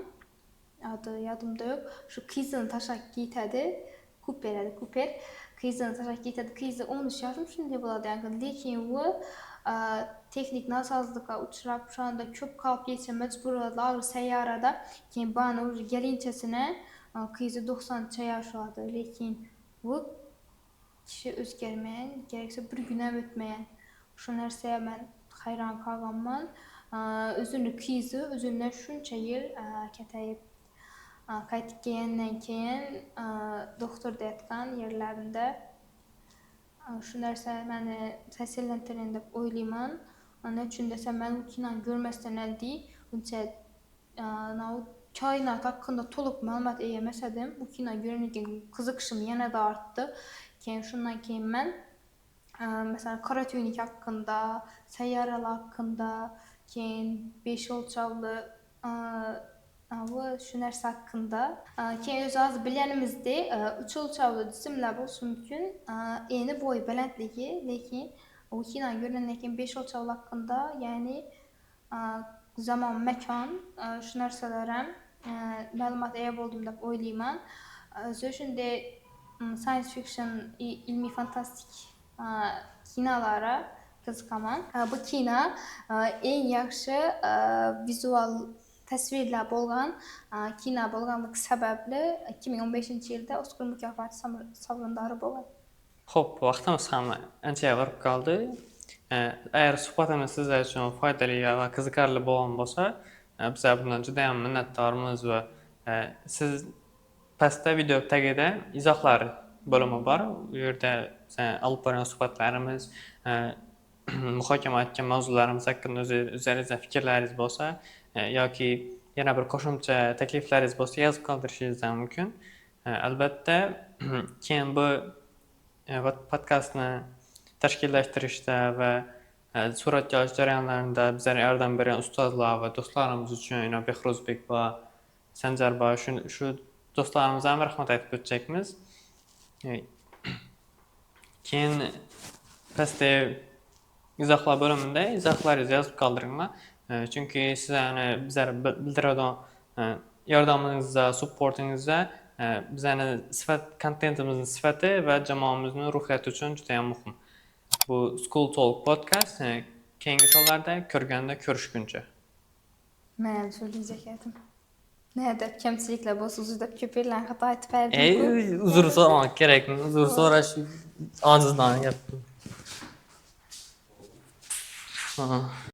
adı yadımda yok. Şu kızını taşak giytedi. Cooper. Kızını taşak giytedi. Kızı 13 yaşım şimdi buladı. Yani lekin bu teknik nasazlığa uçurab şu anda köp kalıp geçe mecbur oldu. Ağır seyyarada. Keyin bana gelinçesine kızı 90 yaş oldu. Lekin bu kişi özgermeyen, gerekse bir güne ötmeyen. Şu nərsəyə mən hayran qalğanman. Özünü kızı, özündən şunca yıl kətəyib qaytıb geyəndən keyin doktor deyətqan yerlərində şu nərsə məni təsirləndirən deb oylayman. Nə üçün desəm mən bu kino görməsdən əldi, unca kainat haqqında toluq məlumat eləməsədim, bu kino görənən qızıqışım yenə də artdı. Keyin şundan keyin mən mesela kara tüyünük hakkında, seyyaralar hakkında, keyin 5 ölçavlı şu nersi hakkında. Keyin öz az bilenimizde 3 ölçavlı cisimler olsun mümkün. Eni boy belentliği, lekin o kino görünürken 5 ölçavlı hakkında yani zaman, mekan, şu nerselerem məlumat əyib oldum da oylayman. Özü science fiction, ilmi fantastik kinolara qızqaman. Bu kino en yaxşı vizual təsvirlər bolğan kino bolğanlıq səbəbli 2015-ci ildə Oscar mükafatı sovrundarı bolğan. Xo'p, vaqtimiz ham ancha varib qoldi. Agar suhbatimiz sizlar uchun foydali va qiziqarli bo'lgan bo'lsa, bizlar bundan juda ham minnatdormiz va siz pastda video tagida izohlar bo'limi bor. U yerda olib borgan suhbatlarimiz, muhokama etgan mavzularimiz haqida o'zingizning fikrlaringiz bo'lsa yoki yana bir qo'shimcha takliflaringiz bo'lsa yozib qoldirishingiz mumkin. Albatta, keyin bu podkastni tashkillashtirishda va suratga olish jarayonlarida bizlarga yordam bergan ustozlar va do'stlarimiz uchun Behruzbek va Sanjar va shu do'stlarimizga ham rahmat aytib o'tishimiz. Keyin pastda izohlar bo'limida izohlaringizni yozib qoldiringlar. Chunki sizlarni bizlar bildiradigan yordamingizda, supportingizda bizlarni kontentimizning sifati va jamoamizning ruhiyati uchun juda ham muhim. Bu School Talk podcast keyingi sonlarda ko'rishguncha. Men söyleyecek edim. Nerede kamchiliklar bo'lsa uzr ko'paylar xato aytib berdim. Uzr so'ramak kerakmi? Uzr so'rash ojizona gap.